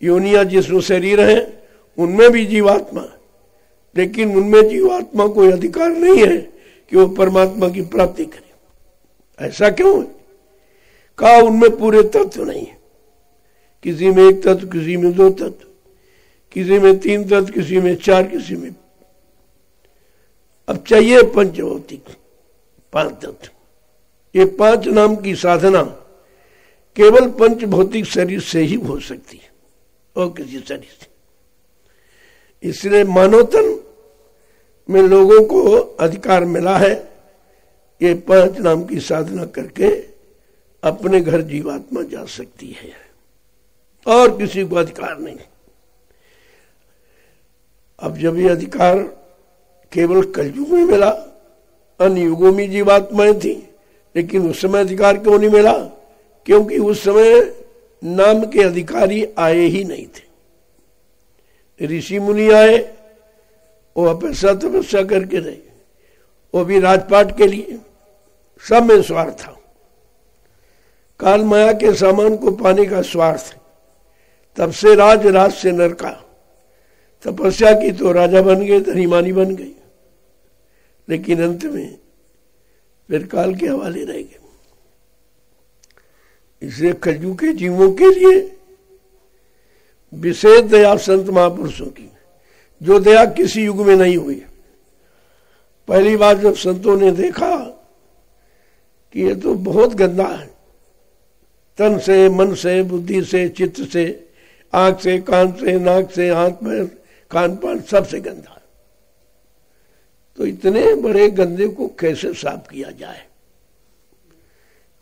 योनियां जिसमें शरीर हैं, उनमें भी जीवात्मा, लेकिन उनमें जीवात्मा कोई अधिकार नहीं है कि वो परमात्मा की प्राप्ति करे। ऐसा क्यों है? कहा उनमें पूरे तत्व नहीं है। किसी में एक तत्व, किसी में 2 तत्व, किसी में 3 तत्व, किसी में 4, किसी में। अब चाहिए पंचभौतिक 5 तत्व। ये 5 नाम की साधना केवल पंचभौतिक शरीर से ही हो सकती है और किसी शरीर से। इसलिए मानवतन में लोगों को अधिकार मिला है ये 5 नाम की साधना करके अपने घर जीवात्मा जा सकती है और किसी को अधिकार नहीं। अब जब ये अधिकार केवल कलयुग में मिला, अन्य युगों में जीवात्माएं थी, लेकिन उस समय अधिकार क्यों नहीं मिला? क्योंकि उस समय नाम के अधिकारी आए ही नहीं थे। ऋषि मुनि आए, वो अपैसा तपस्या करके रहे, वो भी राजपाट के लिए, सब में स्वार्थ था। काल माया के सामान को पाने का स्वार्थ, तब से राज से नरका। तपस्या की तो राजा बन गए, धनीमानी बन गई, लेकिन अंत में फिर काल के हवाले रह गए। इसलिए कलयुग के जीवों के लिए विशेष दया संत महापुरुषों की, जो दया किसी युग में नहीं हुई। पहली बार जब संतों ने देखा कि ये तो बहुत गंदा है, तन से, मन से, बुद्धि से, चित्त से, आंख से, कान से, नाक से, हाथ पैर, कान पान, सबसे गंदा है, तो इतने बड़े गंदे को कैसे साफ किया जाए?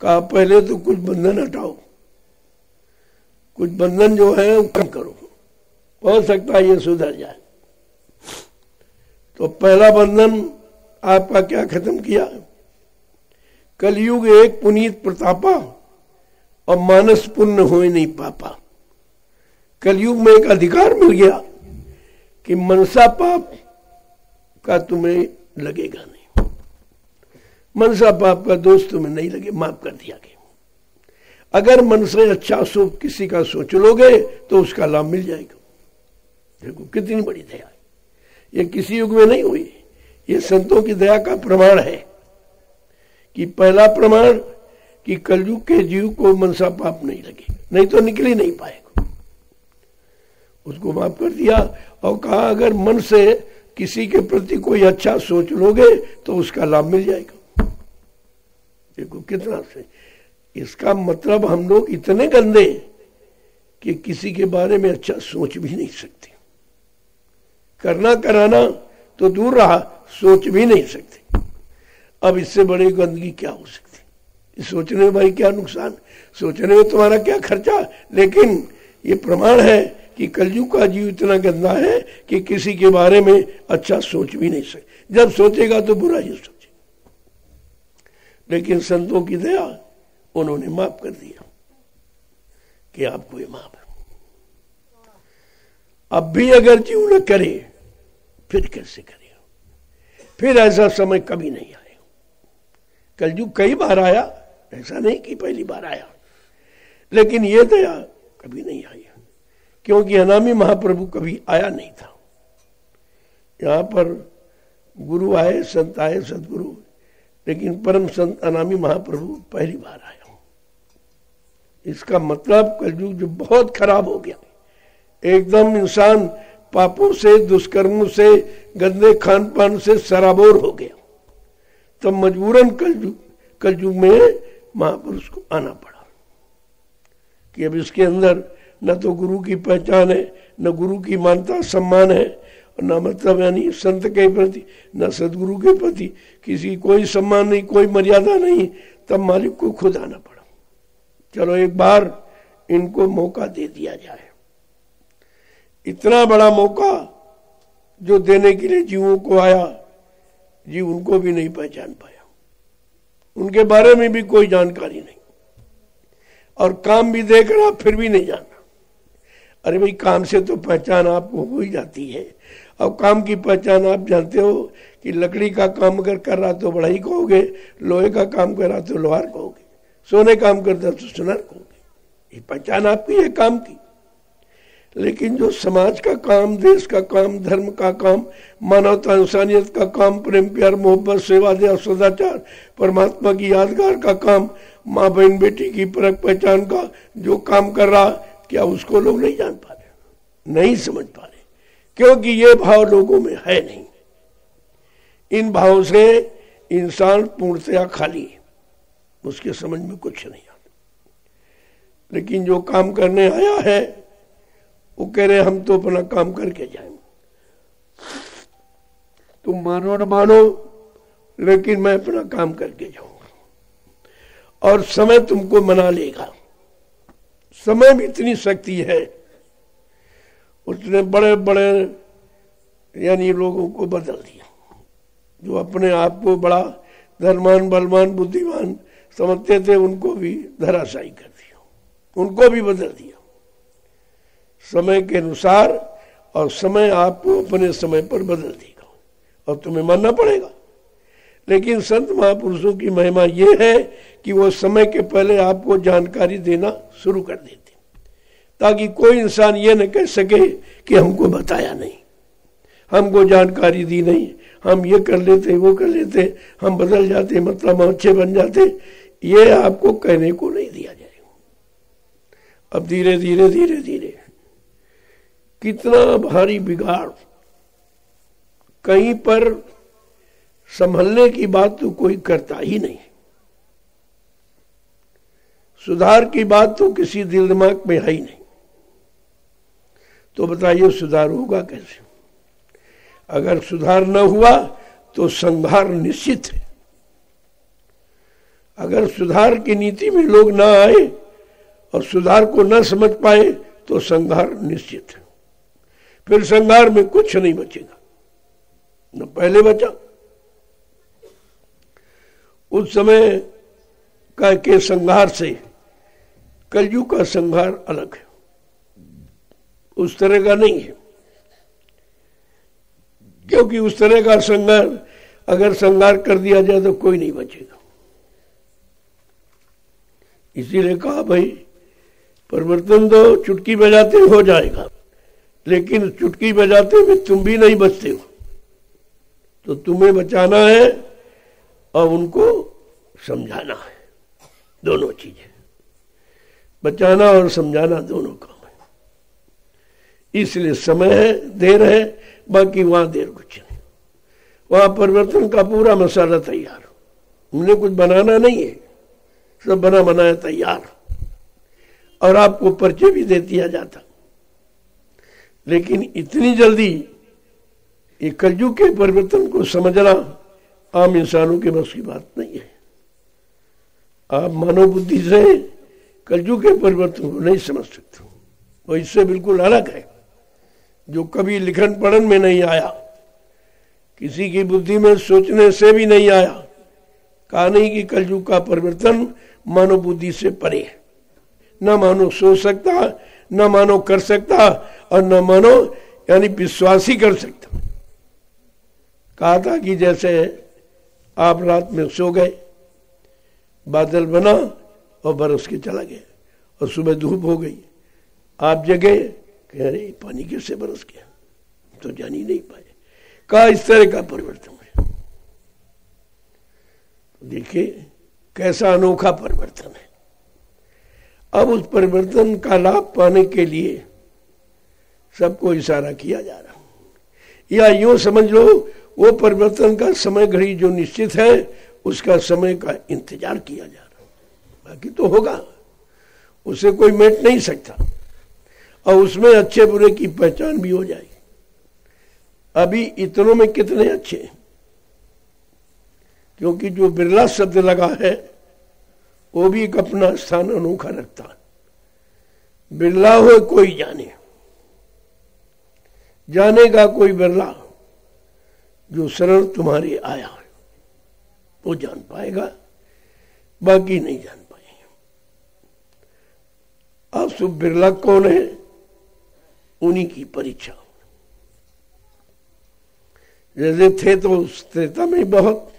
कहा पहले तो कुछ बंधन हटाओ, कुछ बंधन जो है वो कम करो, हो सकता है ये सुधर जाए। तो पहला बंधन आपका क्या खत्म किया? कलयुग एक पुनीत प्रतापा और मानस पुण्य होए नहीं पापा। कलयुग में एक अधिकार मिल गया कि मनसा पाप का तुम्हें लगेगा नहीं, मनसा पाप का दोष तुम्हें नहीं लगे, माफ कर दिया गया। अगर मन से अच्छा शुभ किसी का सोच लोगे तो उसका लाभ मिल जाएगा। देखो कितनी बड़ी दया है, ये किसी युग में नहीं हुई, ये संतों की दया का प्रमाण है। कि पहला प्रमाण कि कलयुग के जीव को मनसा पाप नहीं लगे, नहीं तो निकल ही नहीं पाएगा, उसको माफ कर दिया। और कहा अगर मन से किसी के प्रति कोई अच्छा सोच लोगे तो उसका लाभ मिल जाएगा। देखो कितना से, इसका मतलब हम लोग इतने गंदे कि किसी के बारे में अच्छा सोच भी नहीं सकते, करना कराना तो दूर रहा, सोच भी नहीं सकते। अब इससे बड़ी गंदगी क्या हो सकती? सोचने में भाई क्या नुकसान, सोचने में तुम्हारा क्या खर्चा, लेकिन ये प्रमाण है कि कलयुग का जीव इतना गंदा है कि किसी के बारे में अच्छा सोच भी नहीं सकते। जब सोचेगा तो बुरा ही सोचेगा, लेकिन संतों की दया, उन्होंने माफ कर दिया कि आपको ये माफ है। अब भी अगर जीव न करे फिर कैसे करेगा? फिर ऐसा समय कभी नहीं आएगा। कलयुग कई बार आया, ऐसा नहीं कि पहली बार आया, लेकिन ये दया कभी नहीं आई, क्योंकि अनामी महाप्रभु कभी आया नहीं था। यहां पर गुरु आए, संत आए, सदगुरु, लेकिन परम संत अनामी महाप्रभु पहली बार आया। इसका मतलब कलयुग जो बहुत खराब हो गया, एकदम इंसान पापों से, दुष्कर्मों से, गंदे खान पान से सराबोर हो गया, तो मजबूरन कलयुग में महापुरुष को आना पड़ा कि अब इसके अंदर न तो गुरु की पहचान है, न गुरु की मानता सम्मान है, और न मतलब यानी संत के प्रति, न सदगुरु के प्रति किसी कोई सम्मान नहीं, कोई मर्यादा नहीं। तब मालिक को खुद आना पड़ा। चलो एक बार इनको मौका दे दिया जाए। इतना बड़ा मौका जो देने के लिए जीवों को आया, जीव उनको भी नहीं पहचान पाया, उनके बारे में भी कोई जानकारी नहीं, और काम भी देख रहा फिर भी नहीं जाना। अरे भाई काम से तो पहचान आपको हो ही जाती है। अब काम की पहचान आप जानते हो कि लकड़ी का काम अगर कर रहा तो बढ़ई कहोगे, लोहे का काम कर रहा तो लोहार कहोगे, सोने काम करता तो सुनार कहोगे। ये पहचान आपकी है काम की। लेकिन जो समाज का काम, देश का काम, धर्म का काम, मानवता इंसानियत का काम, प्रेम प्यार मोहब्बत सेवा दया सदाचार, परमात्मा की यादगार का काम, माँ बहन बेटी की परख पहचान का जो काम कर रहा, क्या उसको लोग नहीं जान पा रहे, नहीं समझ पा रहे, क्योंकि ये भाव लोगों में है नहीं। इन भावों से इंसान पूर्णतया खाली है, उसके समझ में कुछ नहीं आता। लेकिन जो काम करने आया है वो कह रहे हम तो अपना काम करके जाएंगे, तुम मानो न मानो, लेकिन मैं अपना काम करके जाऊंगा। और समय तुमको मना लेगा। समय में इतनी शक्ति है, उसने बड़े बड़े यानी लोगों को बदल दिया। जो अपने आप को बड़ा धनवान बलवान बुद्धिमान समझते थे, उनको भी धराशायी कर दिया, उनको भी बदल दिया समय के अनुसार। और समय आपको अपने समय पर बदल देगा और तुम्हें मानना पड़ेगा। लेकिन संत महापुरुषों की महिमा यह है कि वो समय के पहले आपको जानकारी देना शुरू कर देते, ताकि कोई इंसान ये न कह सके कि हमको बताया नहीं, हमको जानकारी दी नहीं, हम ये कर लेते वो कर लेते, हम बदल जाते, मतलब हम अच्छे बन जाते। ये आपको कहने को नहीं दिया जाएगा। अब धीरे धीरे धीरे धीरे कितना भारी बिगाड़, कहीं पर संभलने की बात तो कोई करता ही नहीं, सुधार की बात तो किसी दिल दिमाग में है ही नहीं। तो बताइए सुधार होगा कैसे? अगर सुधार न हुआ तो संहार निश्चित है। अगर सुधार की नीति में लोग ना आए और सुधार को न समझ पाए तो संहार निश्चित है। फिर संहार में कुछ नहीं बचेगा, न पहले बचा। उस समय का के संहार से कलयुग का संहार अलग है, उस तरह का नहीं है। क्योंकि उस तरह का संहार अगर संहार कर दिया जाए तो कोई नहीं बचेगा। इसीलिए कहा भाई परिवर्तन तो चुटकी बजाते हो जाएगा, लेकिन चुटकी बजाते में तुम भी नहीं बचते हो। तो तुम्हें बचाना है और उनको समझाना है, दोनों चीजें, बचाना और समझाना दोनों काम है। इसलिए समय है, देर है, बाकी वहां देर कुछ नहीं। वहां परिवर्तन का पूरा मसाला तैयार, उन्हें कुछ बनाना नहीं है, सब बना बनाया तैयार, और आपको परिचय भी दे दिया जाता। लेकिन इतनी जल्दी ये कलयुग के परिवर्तन को समझना आम इंसानों के बस की बात नहीं है। आप मानव बुद्धि से कलयुग के परिवर्तन को नहीं समझ सकते, वो इससे बिल्कुल अलग है, जो कभी लिखन पढ़न में नहीं आया, किसी की बुद्धि में सोचने से भी नहीं आया। कहा नहीं कि कलयुग का परिवर्तन मानव बुद्धि से परे है। न मानो सोच सकता, न मानो कर सकता, और न मानो यानी विश्वास ही कर सकता। कहा था कि जैसे आप रात में सो गए, बादल बना और बरस के चला गया, और सुबह धूप हो गई, आप जगे, कह रहे पानी कैसे बरस गया, तो जान ही नहीं पाए। कहा इस तरह का परिवर्तन है। देखिए कैसा अनोखा परिवर्तन है। अब उस परिवर्तन का लाभ पाने के लिए सबको इशारा किया जा रहा है, या यूं समझ लो वो परिवर्तन का समय घड़ी जो निश्चित है, उसका समय का इंतजार किया जा रहा है। बाकी तो होगा, उसे कोई मेट नहीं सकता, और उसमें अच्छे बुरे की पहचान भी हो जाएगी। अभी इतनों में कितने अच्छे, क्योंकि जो बिरला शब्द लगा है वो भी एक अपना स्थान अनोखा रखता है। बिरला हो कोई जाने, जानेगा कोई बिरला, जो शरण तुम्हारे आया है वो जान पाएगा, बाकी नहीं जान पाएंगे। अब सब बिरला कौन है, उन्हीं की परीक्षा। जैसे थे तो उस त्रेता में बहुत,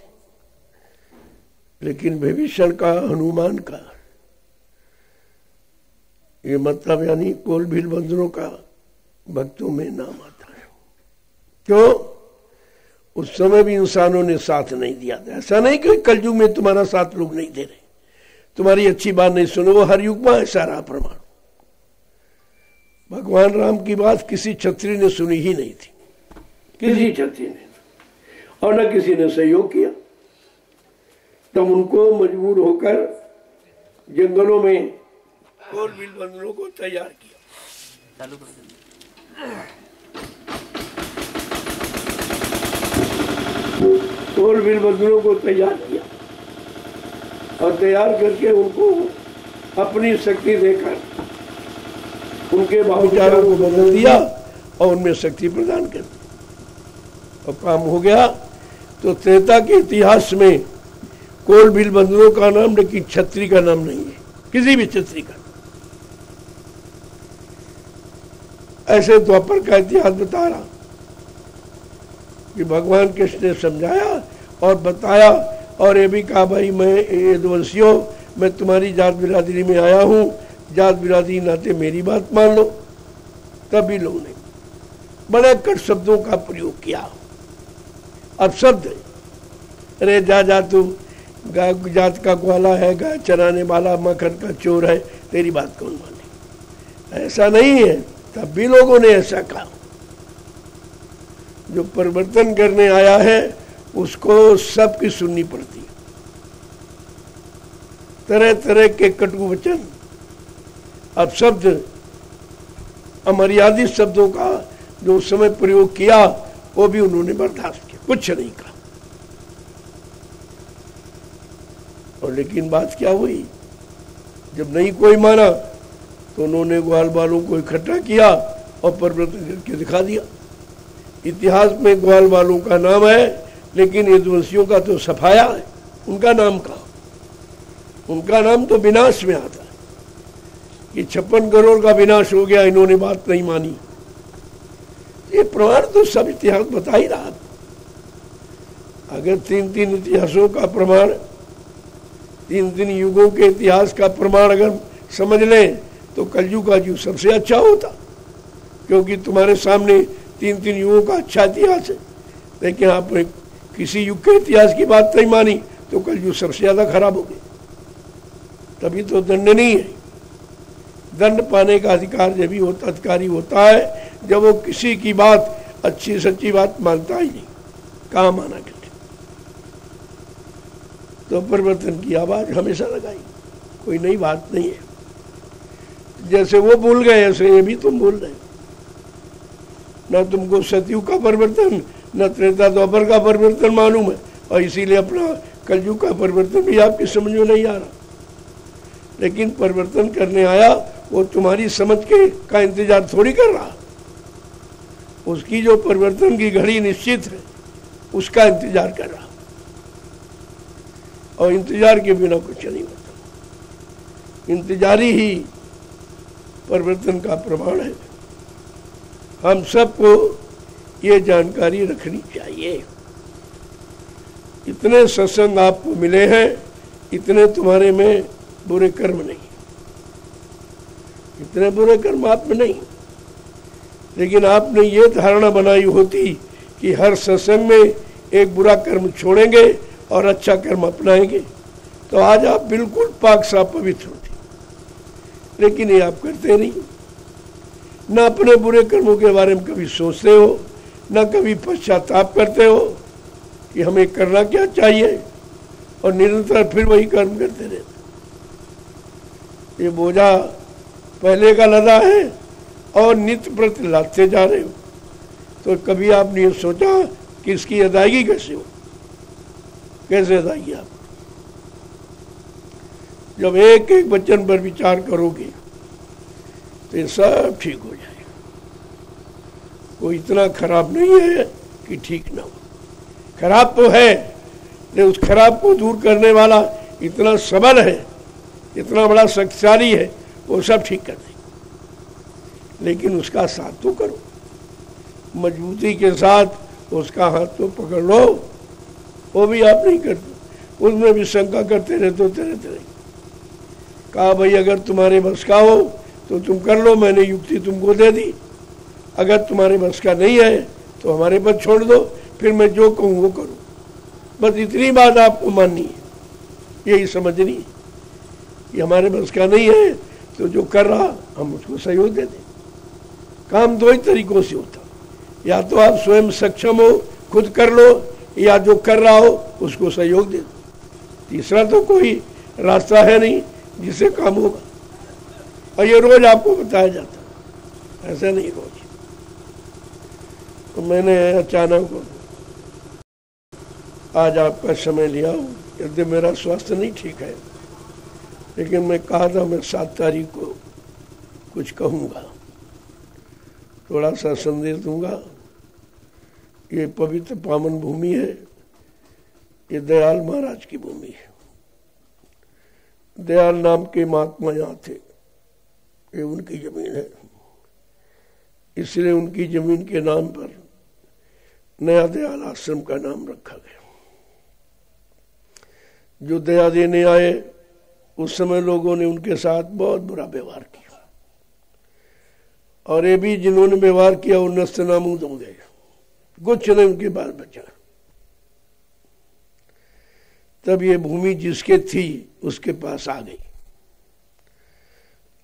लेकिन विभीषण का, हनुमान का, ये मतलब यानी कोल भील बंदरों का भक्तों में नाम आता है। क्यों? उस समय भी इंसानों ने साथ नहीं दिया था। ऐसा नहीं कि कलयुग में तुम्हारा साथ लोग नहीं दे रहे, तुम्हारी अच्छी बात नहीं सुनो, वो हर युग में है सारा प्रमाण। भगवान राम की बात किसी क्षत्रिय ने सुनी ही नहीं थी, किसी क्षत्रिय ने, और न किसी ने सहयोग किया। तब उनको मजबूर होकर जंगलों में कोल भील बंदरों को तैयार किया। कोल भील बंदरों को तैयार किया, और तैयार करके उनको अपनी शक्ति देकर उनके विचारों को बदल दिया और उनमें शक्ति प्रदान कर दी और काम हो गया। तो त्रेता के इतिहास में कोल बिल बंदरों का नाम, लेकिन छत्री का नाम नहीं है, किसी भी छत्री का। ऐसे द्वापर का इतिहास बता रहा कि भगवान कृष्ण ने समझाया और बताया और ये भी कहा, भाई मैं यदुवंशियों, मैं तुम्हारी जात बिरादरी में आया हूं, जात बिरादरी नाते मेरी बात मान लो। तभी लोगों ने बड़े कट शब्दों का प्रयोग किया। अब शब्द, अरे जा तू गाय जात का ग्वाला है, गाय चराने वाला, मक्खन का चोर है, तेरी बात कौन माने। ऐसा नहीं है, तब भी लोगों ने ऐसा कहा। जो परिवर्तन करने आया है उसको सबकी सुननी पड़ती है। तरह तरह के कटु वचन, अब शब्द, अमर्यादित शब्दों का जो उस समय प्रयोग किया वो भी उन्होंने बर्दाश्त किया, कुछ नहीं कहा। और लेकिन बात क्या हुई, जब नहीं कोई माना तो उन्होंने ग्वाल बालों को इकट्ठा किया और परिवर्तन करके दिखा दिया। इतिहास में ग्वाल बालों का नाम है, लेकिन यदुवंशियों का तो सफाया है, उनका नाम कहा। उनका नाम तो विनाश में आता है कि 56 करोड़ का विनाश हो गया, इन्होंने बात नहीं मानी। ये प्रमाण तो सब इतिहास बता ही रहा। अगर 3-3 इतिहासों का प्रमाण, 3-3 युगों के इतिहास का प्रमाण अगर समझ लें तो कलयुग का युग सबसे अच्छा होता, क्योंकि तुम्हारे सामने 3-3 युगों का अच्छा इतिहास है। लेकिन आपने किसी युग के इतिहास की बात नहीं मानी तो कलयुग सबसे ज्यादा खराब हो गया। तभी तो दंड नहीं है। दंड पाने का अधिकार जब भी होता, अधिकारी होता है जब वो किसी की बात, अच्छी सच्ची बात मानता ही नहीं, कहाँ माना करते। तो परिवर्तन की आवाज हमेशा लगाई, कोई नई बात नहीं है। जैसे वो भूल गए ऐसे ये भी तुम भूल रहे। न तुमको सतयुग का परिवर्तन, न त्रेता द्वापर का परिवर्तन मालूम है, और इसीलिए अपना कलयुग का परिवर्तन भी आपकी समझ में नहीं आ रहा। लेकिन परिवर्तन करने आया वो तुम्हारी समझ के का इंतजार थोड़ी कर रहा, उसकी जो परिवर्तन की घड़ी निश्चित है उसका इंतजार कर रहा, और इंतजार के बिना कुछ नहीं होता। इंतजारी ही परिवर्तन का प्रमाण है। हम सबको ये जानकारी रखनी चाहिए। इतने सत्संग आपको मिले हैं, इतने तुम्हारे में बुरे कर्म नहीं, इतने बुरे कर्म आप में नहीं। लेकिन आपने ये धारणा बनाई होती कि हर सत्संग में एक बुरा कर्म छोड़ेंगे और अच्छा कर्म अपनाएंगे, तो आज आप बिल्कुल पाक साफ पवित्र होते। लेकिन ये आप करते नहीं, न अपने बुरे कर्मों के बारे में कभी सोचते हो, न कभी पश्चाताप करते हो कि हमें करना क्या चाहिए, और निरंतर फिर वही कर्म करते रहते। ये बोझा पहले का लदा है और नित्य प्रति लादते जा रहे हो, तो कभी आपने ये सोचा कि इसकी अदायगी कैसे हो, कैसे अदायगी आप। जब एक एक वचन पर विचार करोगे तो ये सब ठीक हो जाएगा। कोई इतना खराब नहीं है कि ठीक ना हो, खराब तो है, लेकिन उस खराब को दूर करने वाला इतना सबल है, इतना बड़ा शक्तिशाली है, वो सब ठीक कर देगा। लेकिन उसका साथ तो करो, मजबूती के साथ उसका हाथ तो पकड़ लो। वो भी आप नहीं करते, उसमें भी शंका करते रहते। कहा भाई अगर तुम्हारे बस का हो तो तुम कर लो, मैंने युक्ति तुमको दे दी। अगर तुम्हारे बस का नहीं है तो हमारे पर छोड़ दो, फिर मैं जो कहूँ वो करूँ। बस इतनी बात आपको माननी है, यही समझनी है कि हमारे बस का नहीं है तो जो कर रहा हम उसको सहयोग दे दें। काम दो ही तरीकों से होता, या तो आप स्वयं सक्षम हो खुद कर लो, या जो कर रहा हो उसको सहयोग दे दो। तीसरा तो कोई रास्ता है नहीं जिससे काम होगा। और ये रोज आपको बताया जाता, ऐसा नहीं रोज। तो मैंने अचानक आज आपका समय लिया हूँ कहते मेरा स्वास्थ्य नहीं ठीक है, लेकिन मैं कहा था मैं 7 तारीख को कुछ कहूँगा, थोड़ा सा संदेश दूंगा। ये पवित्र पावन भूमि है, ये दयाल महाराज की भूमि है। दयाल नाम के महात्मा यहाँ थे, ये उनकी जमीन है, इसलिए उनकी जमीन के नाम पर नया दयाल आश्रम का नाम रखा गया। जो दया देने आए उस समय लोगों ने उनके साथ बहुत बुरा व्यवहार किया, और ये भी जिन्होंने व्यवहार किया वो नस्त नामूद हो गए, कुछ नहीं उनके बाल बचा। तब ये भूमि जिसके थी उसके पास आ गई।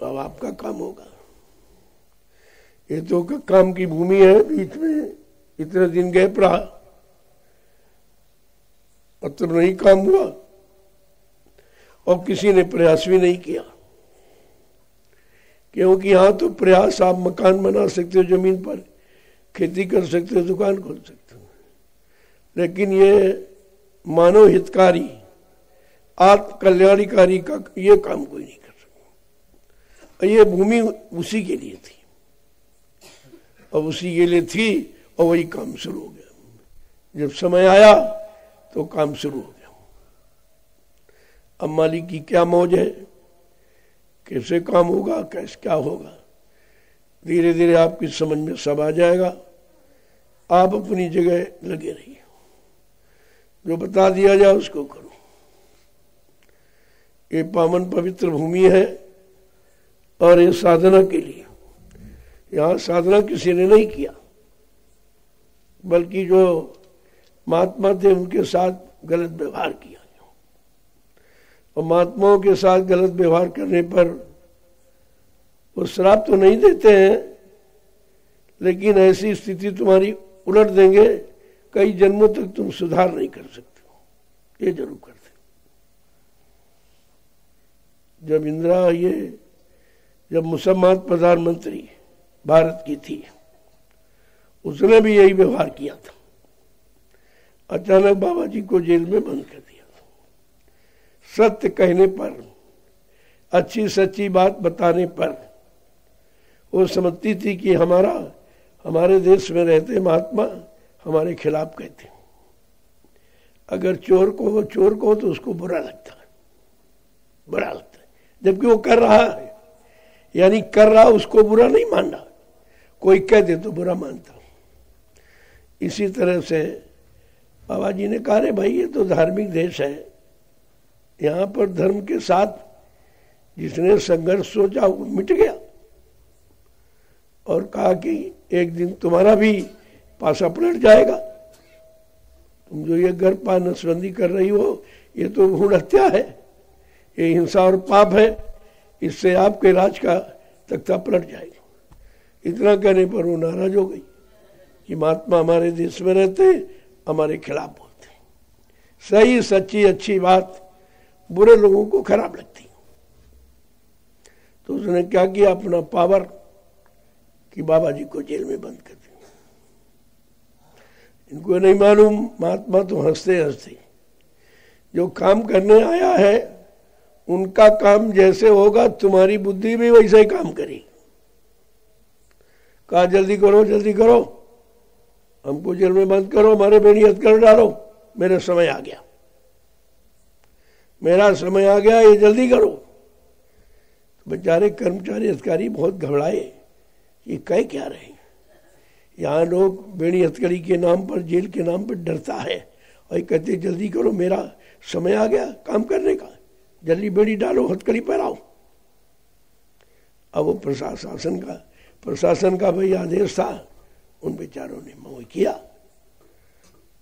अब आपका काम होगा। ये तो काम की भूमि है, बीच में इतने दिन गैप रहा और तो नहीं काम हुआ, और किसी ने प्रयास भी नहीं किया, क्योंकि यहां तो प्रयास आप मकान बना सकते हो, जमीन पर खेती कर सकते हो, दुकान खोल सकते हो, लेकिन ये मानव हितकारी आत्म कल्याणकारी का ये काम कोई नहीं कर सकता। ये भूमि उसी के लिए थी, और उसी के लिए थी, और वही काम शुरू हो गया। जब समय आया तो काम शुरू हो गया। अब मालिक की क्या मौज है, कैसे काम होगा, कैसे क्या होगा, धीरे धीरे आपकी समझ में सब आ जाएगा। आप अपनी जगह लगे रहिए, जो बता दिया जाए उसको करो। ये पावन पवित्र भूमि है, और ये साधना के लिए, यहाँ साधना किसी ने नहीं किया, बल्कि जो महात्मा थे उनके साथ गलत व्यवहार किया। और महात्माओं के साथ गलत व्यवहार करने पर वो श्राप तो नहीं देते हैं, लेकिन ऐसी स्थिति तुम्हारी उलट देंगे, कई जन्मों तक तुम सुधार नहीं कर सकते हो। ये जरूर करते। जब इंदिरा जब मुसलमान प्रधानमंत्री भारत की थी, उसने भी यही व्यवहार किया था। अचानक बाबा जी को जेल में बंद कर दिया। सत्य कहने पर, अच्छी सच्ची बात बताने पर वो समझती थी कि हमारे देश में रहते महात्मा हमारे खिलाफ कहते। अगर चोर को तो उसको बुरा लगता है, जबकि वो कर रहा है, यानी कर रहा उसको बुरा नहीं मानना, कोई कह दे तो बुरा मानता। इसी तरह से बाबा जी ने कहा, रे भाई ये तो धार्मिक देश है, यहाँ पर धर्म के साथ जिसने संघर्ष सोचा वो मिट गया, और कहा कि एक दिन तुम्हारा भी पासा पलट जाएगा। तुम जो ये गर्भपात नसबंदी कर रही हो, ये तो भ्रूण हत्या है, ये हिंसा और पाप है, इससे आपके राज का तख्ता पलट जाएगा। इतना कहने पर वो नाराज हो गई कि महात्मा हमारे देश में रहते, हमारे खिलाफ बोलते। सही सच्ची अच्छी बात बुरे लोगों को खराब लगती। तो उसने क्या किया, अपना पावर कि बाबा जी को जेल में बंद कर दिया। इनको नहीं मालूम, महात्मा तो हंसते हंसते जो काम करने आया है उनका काम जैसे होगा तुम्हारी बुद्धि भी वैसे ही काम करेगी। कहा जल्दी करो, हमको जेल में बंद करो, हमारे बेड़ी हथकड़ डालो, मेरा समय आ गया, ये जल्दी करो। बेचारे कर्मचारी अधिकारी बहुत घबराए, ये कह क्या रहे हैं। यहाँ लोग बेड़ी हथकड़ी के नाम पर, जेल के नाम पर डरता है, और ये कहते जल्दी करो, मेरा समय आ गया काम करने का, जल्दी बेड़ी डालो, हथकड़ी पहनाओ। अब वो प्रशासन का भाई आदेश था, उन बेचारों ने मोह किया,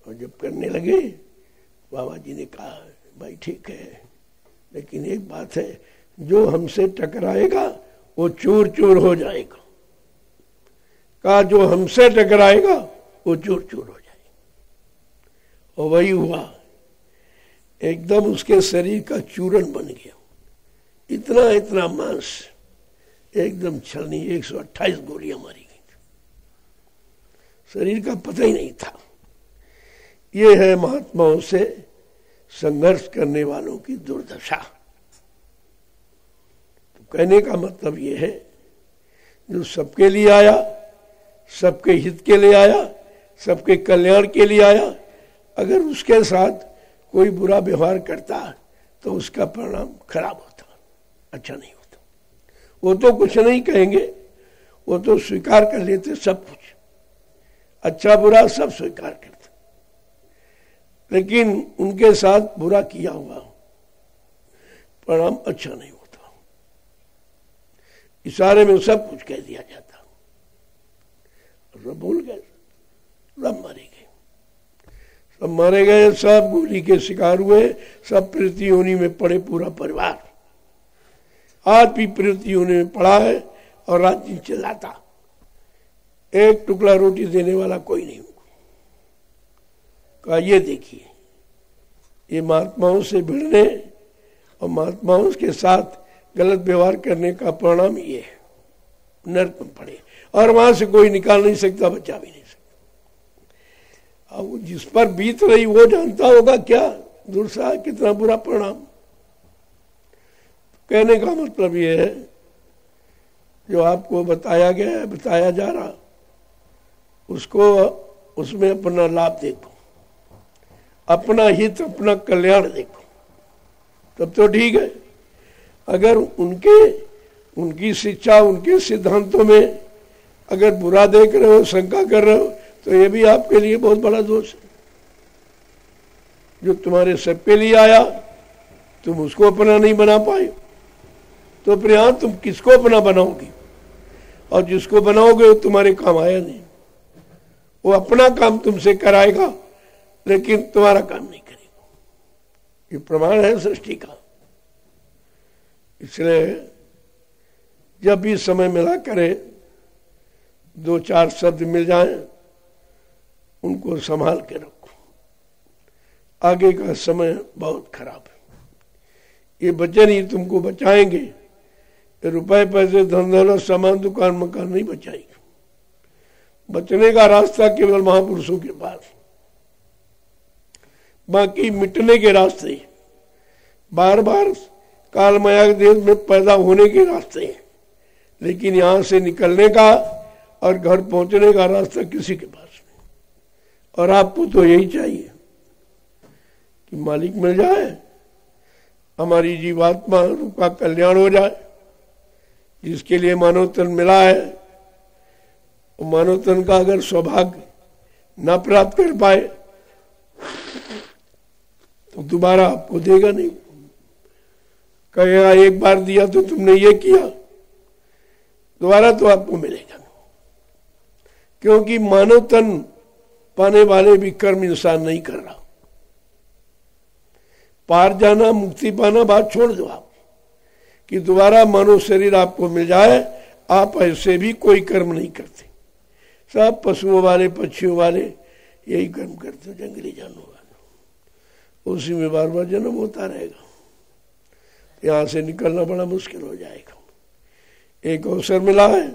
और जब करने लगे बाबा जी ने कहा भाई ठीक है, लेकिन एक बात है, जो हमसे टकराएगा वो चूर चूर हो जाएगा। कहा जो हमसे टकराएगा वो चूर चूर हो जाएगा। और वही हुआ, एकदम उसके शरीर का चूरन बन गया, इतना मांस एकदम छलनी। 128 गोलियां मारी गई, शरीर का पता ही नहीं था। ये है महात्माओं से संघर्ष करने वालों की दुर्दशा। तो कहने का मतलब ये है, जो सबके लिए आया, सबके हित के लिए आया, सबके कल्याण के लिए आया, अगर उसके साथ कोई बुरा व्यवहार करता तो उसका परिणाम खराब होता, अच्छा नहीं होता। वो तो कुछ नहीं कहेंगे, वो तो स्वीकार कर लेते सब कुछ, अच्छा बुरा सब स्वीकार करते, लेकिन उनके साथ बुरा किया हुआ परिणाम अच्छा नहीं होता। इशारे में सब कुछ कह दिया जाता, सब भूल गए, सब मारे गए, सब मारे गए, सब गोली के शिकार हुए, सब प्रेत योनि में पड़े, पूरा परिवार आज भी प्रेत योनि में पड़ा है और रात दिन चिल्लाता, एक टुकड़ा रोटी देने वाला कोई नहीं। कहा ये देखिए, ये महात्माओं से भिड़ने और महात्माओं के साथ गलत व्यवहार करने का परिणाम ये है, नरक में पड़े, और वहां से कोई निकाल नहीं सकता, बचा भी नहीं सकता। अब जिस पर बीत रही वो जानता होगा क्या दुर्सा कितना बुरा परिणाम। कहने का मतलब ये है, जो आपको बताया गया है, बताया जा रहा, उसको उसमें अपना लाभ देखो, अपना हित, अपना कल्याण देखो, तब तो ठीक है। अगर उनकी शिक्षा, उनके सिद्धांतों में अगर बुरा देख रहे हो, शंका कर रहे हो, तो ये भी आपके लिए बहुत बड़ा दोष है। जो तुम्हारे सबके लिए आया, तुम उसको अपना नहीं बना पाए, तो फिर यहां तुम किसको अपना बनाओगे? और जिसको बनाओगे वो तुम्हारे काम आया नहीं, वो अपना काम तुमसे कराएगा लेकिन तुम्हारा काम नहीं करेगा। ये प्रमाण है सृष्टि का। इसलिए जब भी समय मिला करे, दो चार शब्द मिल जाएं, उनको संभाल के रखो। आगे का समय बहुत खराब है। ये वचन ही तुमको बचाएंगे, रुपए पैसे धन दौलत सामान दुकान मकान नहीं बचाएंगे। बचने का रास्ता केवल महापुरुषों के पास, बाकी मिटने के रास्ते, बार बार काल माया के देश में पैदा होने के रास्ते हैं, लेकिन यहां से निकलने का और घर पहुंचने का रास्ता किसी के पास नहीं। और आपको तो यही चाहिए कि मालिक मिल जाए, हमारी जीवात्मा का कल्याण हो जाए। जिसके लिए मानव तन मिला है, मानव तन का अगर सौभाग्य न प्राप्त कर पाए तो दोबारा आपको देगा नहीं। कहेगा एक बार दिया तो तुमने ये किया, दोबारा तो आपको मिलेगा नहीं, क्योंकि मानव तन पाने वाले भी कर्म इंसान नहीं कर रहा। पार जाना, मुक्ति पाना बात छोड़ दो आप, कि दोबारा मानव शरीर आपको मिल जाए, आप ऐसे भी कोई कर्म नहीं करते। सब पशुओं वाले, पक्षियों वाले यही कर्म करते, जंगली जानवर वाले, उसी में बार बार जन्म होता रहेगा। यहां से निकलना बड़ा मुश्किल हो जाएगा। एक अवसर मिला है,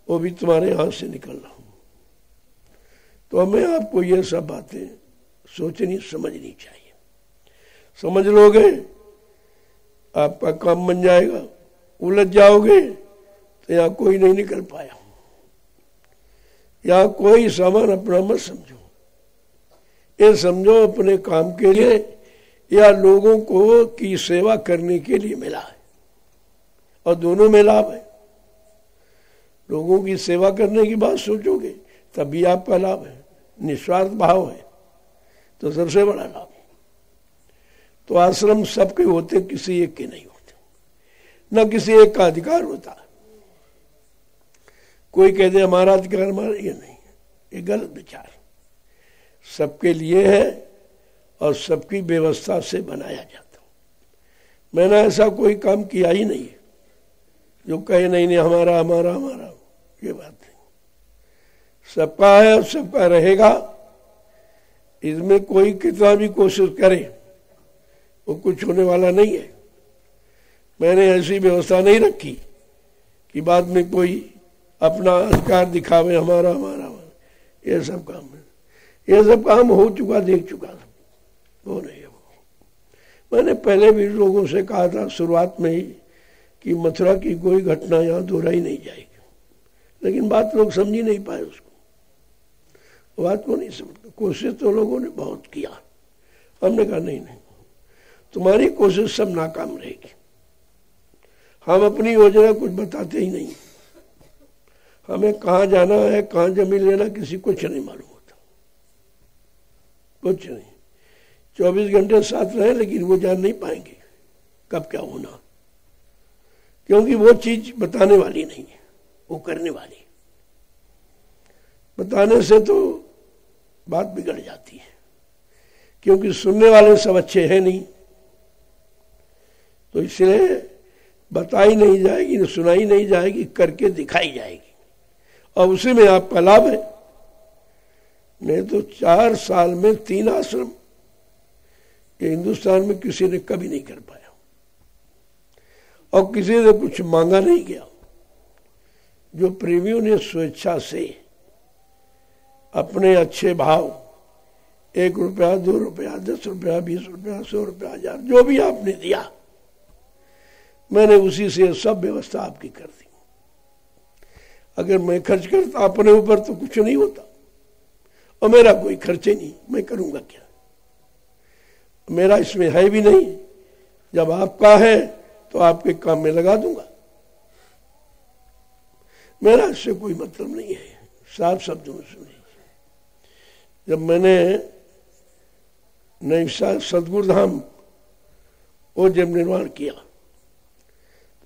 वो भी तुम्हारे हाथ से निकलना। तो हमें आपको ये सब बातें सोचनी समझनी चाहिए। समझ लोगे आपका काम बन जाएगा, उलझ जाओगे तो यहाँ कोई नहीं निकल पाया। यहाँ कोई सामान अपना मत समझो, ये समझो अपने काम के लिए या लोगों को की सेवा करने के लिए मिला है, और दोनों में लाभ है। लोगों की सेवा करने की बात सोचोगे तभी आपका लाभ है, निस्वार्थ भाव है तो सबसे बड़ा लाभ। तो आश्रम सबके होते, किसी एक के नहीं होते, न किसी एक का अधिकार होता। कोई कहते हमारा अधिकार, हमारा, ये नहीं है, ये गलत विचार। सबके लिए है और सबकी व्यवस्था से बनाया जाता। मैंने ऐसा कोई काम किया ही नहीं है जो कहे नहीं नहीं हमारा हमारा हमारा, ये बात नहीं। सबका है और सबका रहेगा। इसमें कोई कितना भी कोशिश करे वो कुछ होने वाला नहीं है। मैंने ऐसी व्यवस्था नहीं रखी कि बाद में कोई अपना अधिकार दिखावे, हमारा हमारा हमारा। ये सब काम है, ये सब काम हो चुका, देख चुका, वो नहीं है वो। मैंने पहले भी लोगों से कहा था शुरुआत में ही कि मथुरा की कोई घटना यहाँ दोहराई नहीं जाएगी, लेकिन बात लोग समझ ही नहीं पाए उसको, बात को नहीं समझ। कोशिश तो लोगों ने बहुत किया, हमने कहा नहीं नहीं, तुम्हारी कोशिश सब नाकाम रहेगी। हम अपनी योजना कुछ बताते ही नहीं, हमें कहाँ जाना है, कहाँ जमीन लेना, किसी कुछ नहीं मालूम होता, कुछ नहीं। 24 घंटे साथ रहे लेकिन वो जान नहीं पाएंगे कब क्या होना, क्योंकि वो चीज बताने वाली नहीं है, वो करने वाली। बताने से तो बात बिगड़ जाती है, क्योंकि सुनने वाले सब अच्छे हैं नहीं, तो इसलिए बताई नहीं जाएगी, सुनाई नहीं जाएगी, करके दिखाई जाएगी, और उसी में आपका लाभ है। नहीं तो 4 साल में 3 आश्रम ये हिंदुस्तान में किसी ने कभी नहीं कर पाया, और किसी से कुछ मांगा नहीं गया। जो प्रेमियों ने स्वेच्छा से अपने अच्छे भाव 1 रुपया, 2 रुपया, 10 रुपया, 20 रुपया, 100 रुपया, 1000, जो भी आपने दिया, मैंने उसी से सब व्यवस्था आपकी कर दी। अगर मैं खर्च करता अपने ऊपर तो कुछ नहीं होता, और मेरा कोई खर्च ही नहीं, मैं करूंगा क्या, मेरा इसमें है भी नहीं। जब आपका है तो आपके काम में लगा दूंगा, मेरा इससे कोई मतलब नहीं है। साफ शब्दों में सुनिए, जब मैंने नई सतगुरु धाम वो जब निर्माण किया,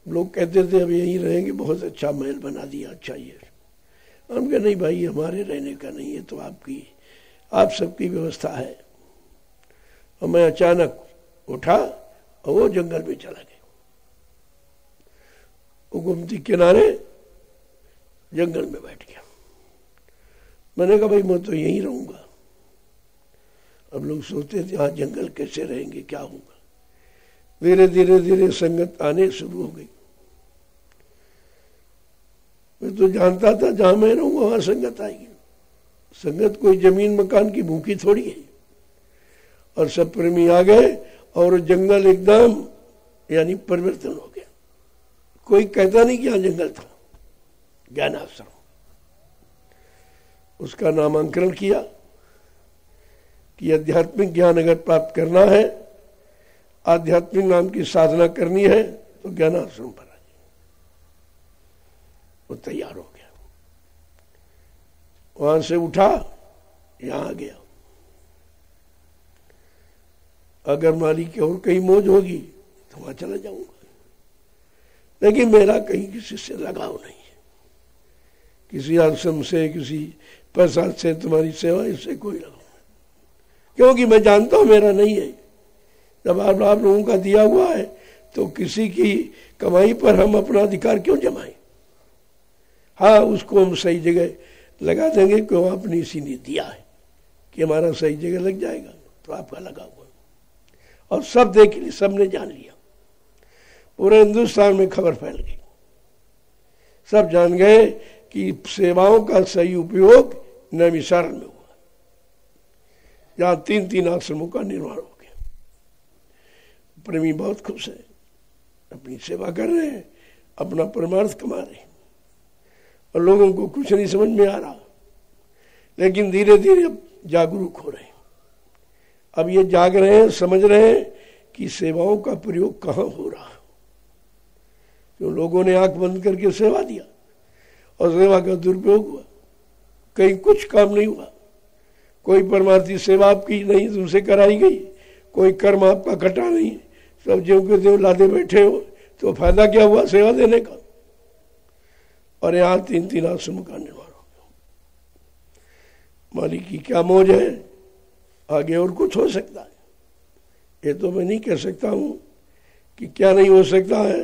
लोग कहते थे अब यहीं रहेंगे, बहुत अच्छा महल बना दिया, अच्छा ये। हम कहे नहीं भाई, हमारे रहने का नहीं है, तो आपकी, आप सबकी व्यवस्था है। और मैं अचानक उठा और वो जंगल में चला गया, वो गोमती किनारे जंगल में बैठ गया। मैंने कहा भाई मैं तो यहीं रहूंगा। अब लोग सोचते थे हाँ जंगल कैसे रहेंगे, क्या होगा। धीरे धीरे धीरे संगत आने शुरू हो गई। मैं तो जानता था जहां मैं रहूंगा वहां संगत आएगी। संगत कोई जमीन मकान की भूखी थोड़ी है। और सब प्रेमी आ गए और जंगल एकदम यानी परिवर्तन हो गया। कोई कहता नहीं कि यहां जंगल था। ज्ञान आश्रम, उसका नामांकन किया कि आध्यात्मिक ज्ञान अगर प्राप्त करना है, आध्यात्मिक नाम की साधना करनी है, तो ज्ञान आश्रम पर आ जाए। वो तैयार हो गया, वहां से उठा, यहां आ गया। अगर मालिक की और कहीं मौज होगी तो वहां चला जाऊंगा, लेकिन मेरा कहीं किसी से लगाव नहीं है। किसी आश्रम से, किसी प्रसाद से, तुम्हारी सेवा, इससे कोई लगाव नहीं, क्योंकि मैं जानता हूं मेरा नहीं है। जब आप लोगों का दिया हुआ है तो किसी की कमाई पर हम अपना अधिकार क्यों जमाएं। हाँ, उसको हम सही जगह लगा देंगे, क्यों आपने इसी ने दिया है कि हमारा सही जगह लग जाएगा, तो आपका लगा हुआ। और सब देख लिए, सबने जान लिया, पूरे हिंदुस्तान में खबर फैल गई। सब जान गए कि सेवाओं का सही उपयोग नैमिषारण्य में हुआ, जहां 3-3 आश्रमों का निर्माण हो गया। प्रेमी बहुत खुश है, अपनी सेवा कर रहे हैं, अपना परमार्थ कमा रहे हैं, और लोगों को कुछ नहीं समझ में आ रहा, लेकिन धीरे धीरे अब जागरूक हो रहे हैं। अब ये जाग रहे हैं, समझ रहे हैं कि सेवाओं का प्रयोग कहाँ हो रहा। जो लोगों ने आंख बंद करके सेवा दिया और सेवा का दुरुपयोग हुआ, कहीं कुछ काम नहीं हुआ। कोई परमार्थी सेवा आपकी नहीं तुमसे कराई गई, कोई कर्म आपका कटा नहीं, सब ज्यों के त्यों लादे बैठे हो, तो फायदा क्या हुआ सेवा देने का। और यहाँ 3-3 आश्रमों का निर्माण हो गया। मालिक की क्या मौज है, आगे और कुछ हो सकता है। ये तो मैं नहीं कह सकता हूं कि क्या नहीं हो सकता है,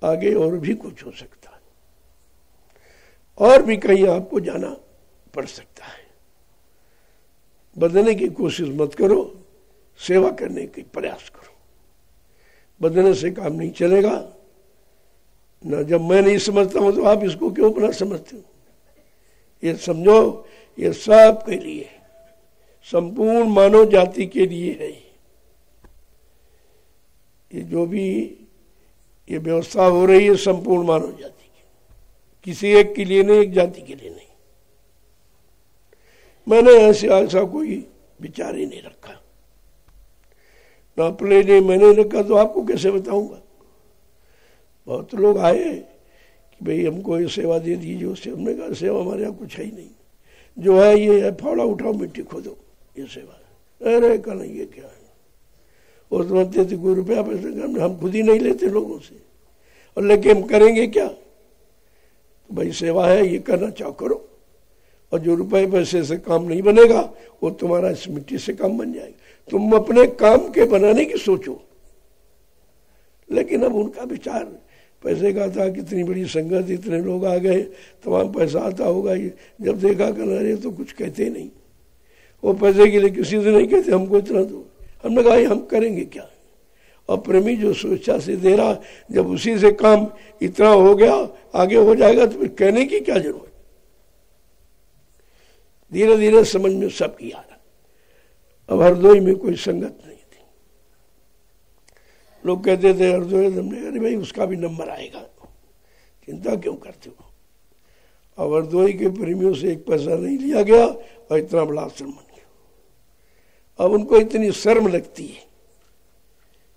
आगे और भी कुछ हो सकता है, और भी कहीं आपको जाना पड़ सकता है। बदलने की कोशिश मत करो, सेवा करने की प्रयास करो। बदलने से काम नहीं चलेगा ना। जब मैं नहीं समझता हूं तो आप इसको क्यों अपना समझते हो। ये समझो, ये सब के लिए, संपूर्ण मानव जाति के लिए है। ये जो भी ये व्यवस्था हो रही है संपूर्ण मानव जाति की, किसी एक के लिए नहीं, एक जाति के लिए नहीं। मैंने ऐसा कोई विचार ही नहीं रखा, ना अपने लिए मैंने रखा, तो आपको कैसे बताऊंगा। बहुत लोग आए कि भाई हमको ये सेवा दे दीजिए, उससे हमने कहा सेवा हमारे यहाँ कुछ है ही नहीं, जो है ये है फावड़ा उठाओ मिट्टी खोदो, ये सेवा है। अरे कल ये क्या है, वो समझते थे कोई रुपया पैसे हम खुद ही नहीं लेते लोगों से, और लेके हम करेंगे क्या। तो भाई सेवा है, ये करना चाहो करो, और जो रुपए पैसे से काम नहीं बनेगा वो तुम्हारा इस मिट्टी से काम बन जाएगा। तुम अपने काम के बनाने की सोचो। लेकिन अब उनका विचार पैसे का था, कितनी बड़ी संगत, इतने लोग आ गए, तमाम पैसा आता होगा, ये जब देखा करना रहे तो कुछ कहते नहीं, वो पैसे के लिए किसी से नहीं कहते हमको इतना दो। हमने कहा हम करेंगे क्या, और प्रेमी जो स्वेच्छा से दे रहा, जब उसी से काम इतना हो गया, आगे हो जाएगा तो फिर कहने की क्या जरूरत। धीरे धीरे समझ में सब की आ रहा। अब हरदोई में कोई संगत नहीं थी, लोग कहते थे हरदोई, हमने अरे भाई उसका भी नंबर आएगा, चिंता क्यों करते हो। अब हरदोई के प्रेमियों से एक पैसा नहीं लिया गया और इतना बड़ा आश्रम बन गया। अब उनको इतनी शर्म लगती है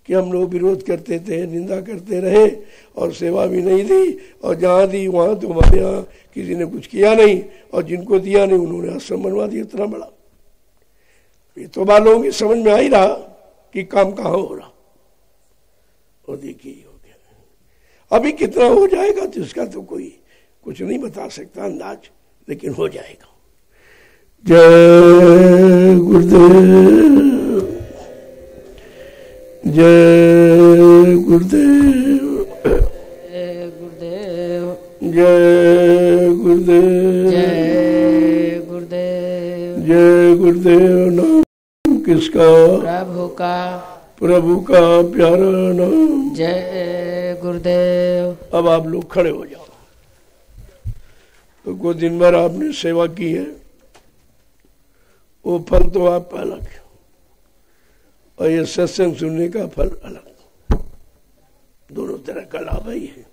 कि हम लोग विरोध करते थे, निंदा करते रहे और सेवा भी नहीं दी, और जहाँ दी वहाँ तो हमारे यहाँ किसी ने कुछ किया नहीं, और जिनको दिया नहीं उन्होंने आश्रम बनवा दिया इतना बड़ा। ये तो बात लोगों की समझ में आ ही रहा कि काम कहाँ हो रहा, और देखिए हो गया। अभी कितना हो जाएगा तो इसका तो कोई कुछ नहीं बता सकता अंदाज, लेकिन हो जाएगा। जय गुरुदेव, जय गुरुदेव, जय गुरुदेव, जय गुरुदेव, जय गुरुदेव, जय गुरुदेव। नाम किसका? प्रभु का, प्रभु का प्यारा नाम। जय गुरुदेव। अब आप लोग खड़े हो जाओ। तो को दिन भर आपने सेवा की है, वो फल तो आपका अलग है, और ये सत्संग सुनने का फल अलग, दोनों तरह का लाभ ही है।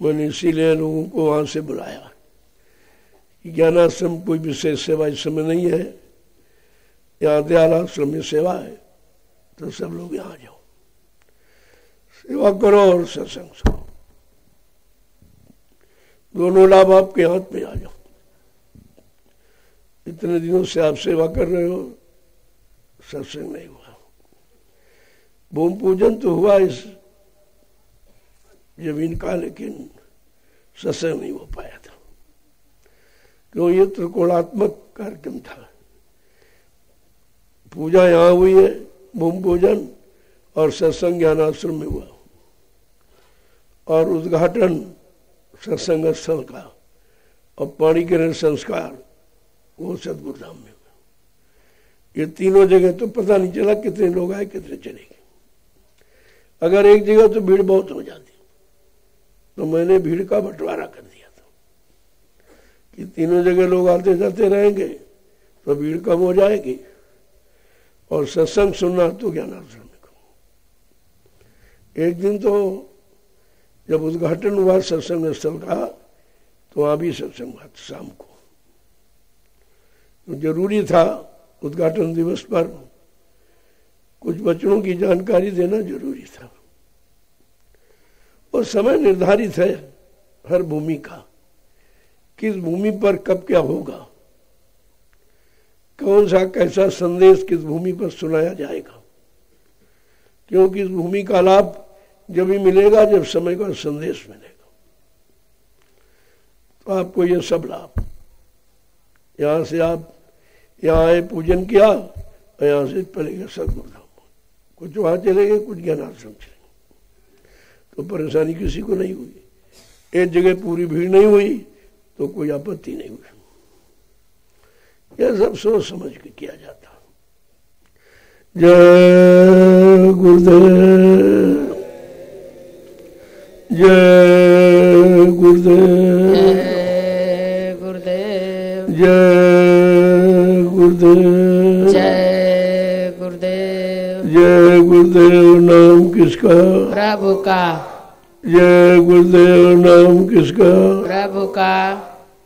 मैंने इसीलिए लोगों को वहां से बुलाया। ज्ञानाश्रम कोई विशेष सेवा इस समय नहीं है, यहाँ दयाल आश्रम में सेवा है, तो सब लोग यहाँ जाओ, सेवा करो और सत्संग सुनो, दोनों लाभ आपके हाथ में आ जाओ। इतने दिनों से आप सेवा कर रहे हो, सत्संग नहीं हुआ। भूमि पूजन तो हुआ इस जमीन का, लेकिन सत्संग नहीं हो पाया था, क्यों ये त्रिकोणात्मक कार्यक्रम था। पूजा यहाँ हुई है, भूमि पूजन और सत्संग ज्ञानाश्रम में हुआ, और उद्घाटन सत्संग स्थल का और पाणिग्रहण संस्कार वो सदगुरु धाम में हुआ। ये तीनों जगह तो पता नहीं चला कितने लोग आए कितने चले गए। अगर एक जगह तो भीड़ बहुत हो जाती, तो मैंने भीड़ का बंटवारा कर दिया था कि तीनों जगह लोग आते जाते रहेंगे तो भीड़ कम हो जाएगी, और सत्संग सुनना तो ज्ञानाश्रम में कम। एक दिन तो जब उद्घाटन हुआ सत्संग स्थल का, तो वहां भी सत्संग हुआ शाम को। तो जरूरी था उद्घाटन दिवस पर कुछ बच्चों की जानकारी देना जरूरी था, और समय निर्धारित है हर भूमि का, किस भूमि पर कब क्या होगा, कौन सा कैसा संदेश किस भूमि पर सुनाया जाएगा, क्योंकि इस भूमि का लाभ जब भी मिलेगा जब समय का संदेश मिलेगा। तो आपको ये सब लाभ, यहां से आप यहाँ आए, पूजन किया, और यहाँ से चले गए सदगुरु धाम, कुछ वहां चले गए, कुछ ज्ञानाश्रम चले गए, तो परेशानी किसी को नहीं हुई। एक जगह पूरी भीड़ नहीं हुई तो कोई आपत्ति नहीं हुई। यह सब सोच समझ के किया जाता। जय गुरुदेव, जय गुरुदेव, जय गुरुदेव, जय गुरुदेव, जय गुरुदेव, जय गुरुदेव। नाम किसका? प्रभु का। जय गुरुदेव नाम किसका? प्रभु का।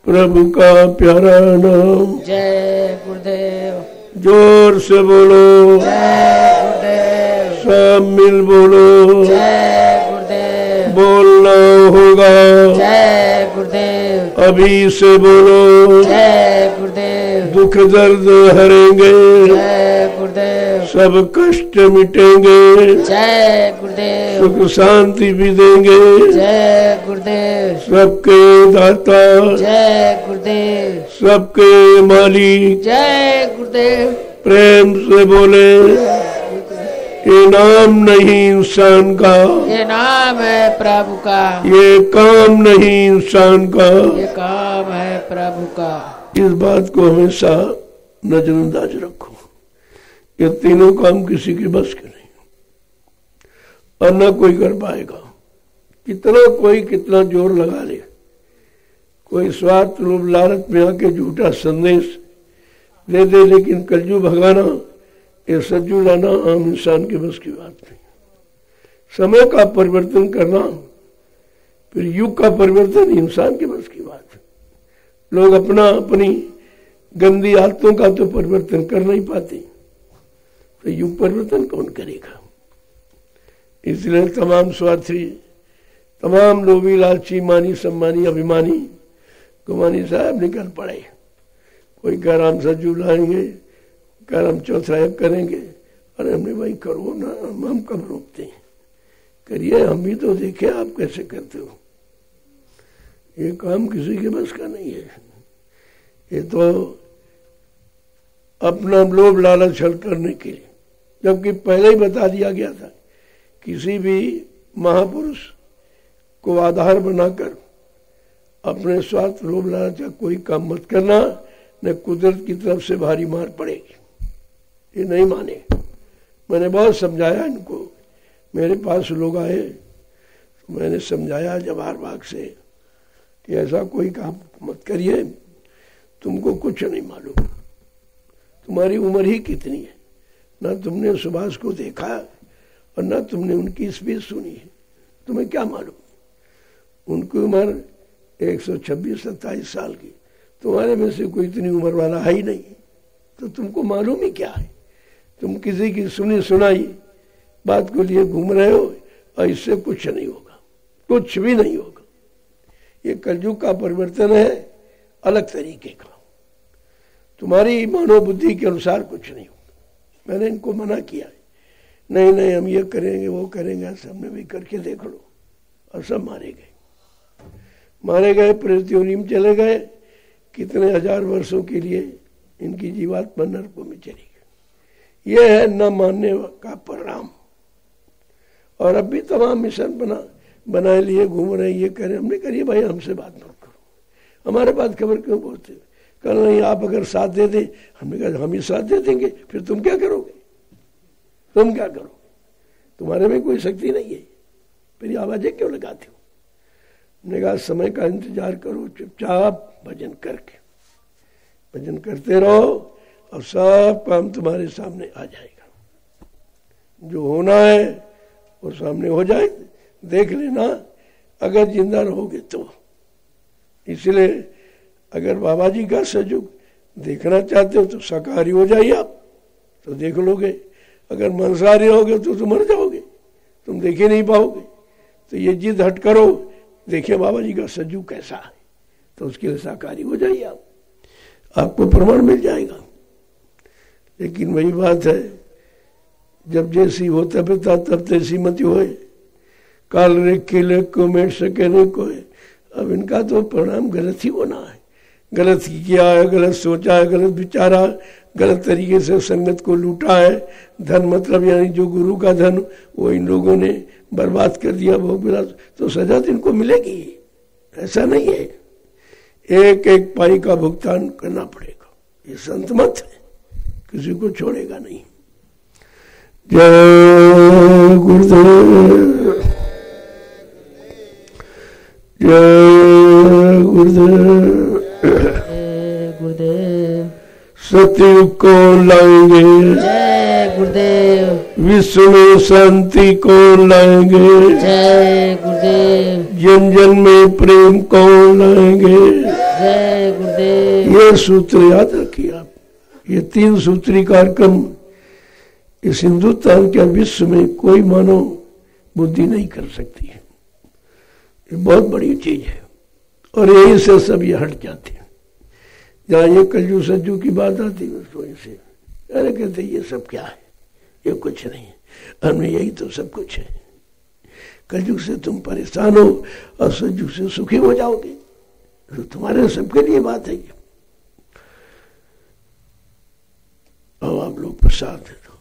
प्रभु का प्यारा नाम। जय गुरुदेव। जोर से बोलो। जय गुरुदेव। सब मिल बोलो। जय गुरुदेव। बोलना होगा। जय गुरुदेव। अभी से बोलो। जय गुरुदेव। दुख दर्द हरेंगे। जय गुरुदेव। सब कष्ट मिटेंगे। जय गुरुदेव। सुख शांति भी देंगे। जय गुरुदेव। सबके दाता। जय गुरुदेव। सबके मालिक। जय गुरुदेव। प्रेम से बोले। ये नाम नहीं इंसान का। ये नाम है प्रभु का। ये काम नहीं इंसान का। ये काम है प्रभु का। इस बात को हमेशा नजरअंदाज रखो। ये तीनों काम किसी के बस के नहीं और न कोई कर पाएगा। कितना जोर लगा ले, कोई स्वार्थ लोभ लालच में आके झूठा संदेश दे दे, लेकिन कलजू भगाना, ये सज्जू लाना आम इंसान के बस की बात नहीं। समय का परिवर्तन करना, फिर युग का परिवर्तन इंसान के बस की बात है। लोग अपनी गंदी आदतों का तो परिवर्तन कर नहीं पाते, तो युग परिवर्तन कौन करेगा? इसलिए तमाम स्वार्थी, तमाम लोभी, लालची, मानी, सम्मानी, अभिमानी गुमानी साहब निकल पड़े। कोई कह रहा हम सज्जू लाएंगे, कह रहा हम चौथा यज्ञ करेंगे। अरे हमने भाई करो ना, हम कब रोकते हैं? करिए, हम भी तो देखें आप कैसे करते हो। ये काम किसी के बस का नहीं है। ये तो अपना लोभ लालच छल करने के लिए, जबकि पहले ही बता दिया गया था किसी भी महापुरुष को आधार बनाकर अपने स्वार्थ लोभ लालच का कोई काम मत करना, न कुदरत की तरफ से भारी मार पड़ेगी। ये नहीं माने। मैंने बहुत समझाया इनको, मेरे पास लोग आए तो मैंने समझाया जवाहर बाग से कि ऐसा कोई काम मत करिए, तुमको कुछ नहीं मालूम, तुम्हारी उम्र ही कितनी है, ना तुमने सुभाष को देखा और ना तुमने उनकी स्पीच सुनी है, तुम्हें क्या मालूम। उनकी उम्र 126-27 साल की, तुम्हारे में से कोई इतनी उम्र वाला है ही नहीं, तो तुमको मालूम ही क्या है। तुम किसी की सुनी सुनाई बात को लिए घूम रहे हो और इससे कुछ नहीं होगा, कुछ भी नहीं होगा। ये कलयुग का परिवर्तन है अलग तरीके का, तुम्हारी मनोबुद्धि के अनुसार कुछ नहीं होगा। मैंने इनको मना किया है, नहीं नहीं हम ये करेंगे वो करेंगे, सबने भी करके देख लो, और सब मारे गए पृथ्वी में चले गए। कितने हजार वर्षों के लिए इनकी जीवात्मा नरकों में चली गई। यह है न मानने का परिणाम। और अब भी तमाम मिशन बनाए लिए घूम रहे, ये कह रहे। हमने करिए भाई हमसे बात मत करो, हमारे बात खबर क्यों बोलते? कल नहीं, आप अगर साथ दे दे, हमने कहा हम ही साथ दे देंगे, फिर तुम क्या करोगे? तुम क्या करोगे? तुम्हारे में कोई शक्ति नहीं है, फिर आवाजें क्यों लगाते हो? हमने कहा समय का इंतजार करो, चुपचाप भजन करके, भजन करते रहो और सब काम तुम्हारे सामने आ जाएगा। जो होना है वो सामने हो जाए, देख लेना अगर जिंदा रहोगे तो। इसलिए अगर बाबा जी का सजुग देखना चाहते हो तो शाकाहारी हो जाइए आप, तो देख लोगे। अगर मांसाहारी रहोगे तो तुम मर जाओगे, तुम देख ही नहीं पाओगे। तो ये जिद हट करो, देखिए बाबा जी का सजुग कैसा है, तो उसके लिए शाकाहारी हो जाइए आप, आपको प्रमाण मिल जाएगा। लेकिन वही बात है, जब जैसी हो तब तैसी मत होए, काल रे किले को मेट सके न कोई। अब इनका तो परिणाम गलत ही होना है। गलत किया है, गलत सोचा है, गलत विचारा, गलत तरीके से संगत को लूटा है। धन मतलब यानी जो गुरु का धन वो इन लोगों ने बर्बाद कर दिया, भोग मिला, तो सजा तो इनको मिलेगी। ऐसा नहीं है, एक एक पाई का भुगतान करना पड़ेगा। ये संत मत है, किसी को छोड़ेगा नहीं। जय गुरुदेव, जय गुरुदेव, गुरुदेव। सतयुग को लाएंगे, जय गुरुदेव। विश्व में शांति कौन लाएंगे? जय गुरुदेव। जन जन में प्रेम कौन लाएंगे? जय गुरुदेव। ये सूत्र याद रखिए आप। ये 3 सूत्री कार्यक्रम इस हिंदुस्तान के विश्व में कोई मानव बुद्धि नहीं कर सकती है। ये बहुत बड़ी चीज है और यही से सब ये हट जाते हैं। जहाँ ये कलजू सज्जू की बात आती है उसको से अरे कहते ये सब क्या है, ये कुछ नहीं है, हमें यही तो सब कुछ है। कलयुग से तुम परेशान हो और सज्जू से सुखी हो जाओगे, तो तुम्हारे सबके लिए बात है ये। अब आप लोग प्रसाद दे दो।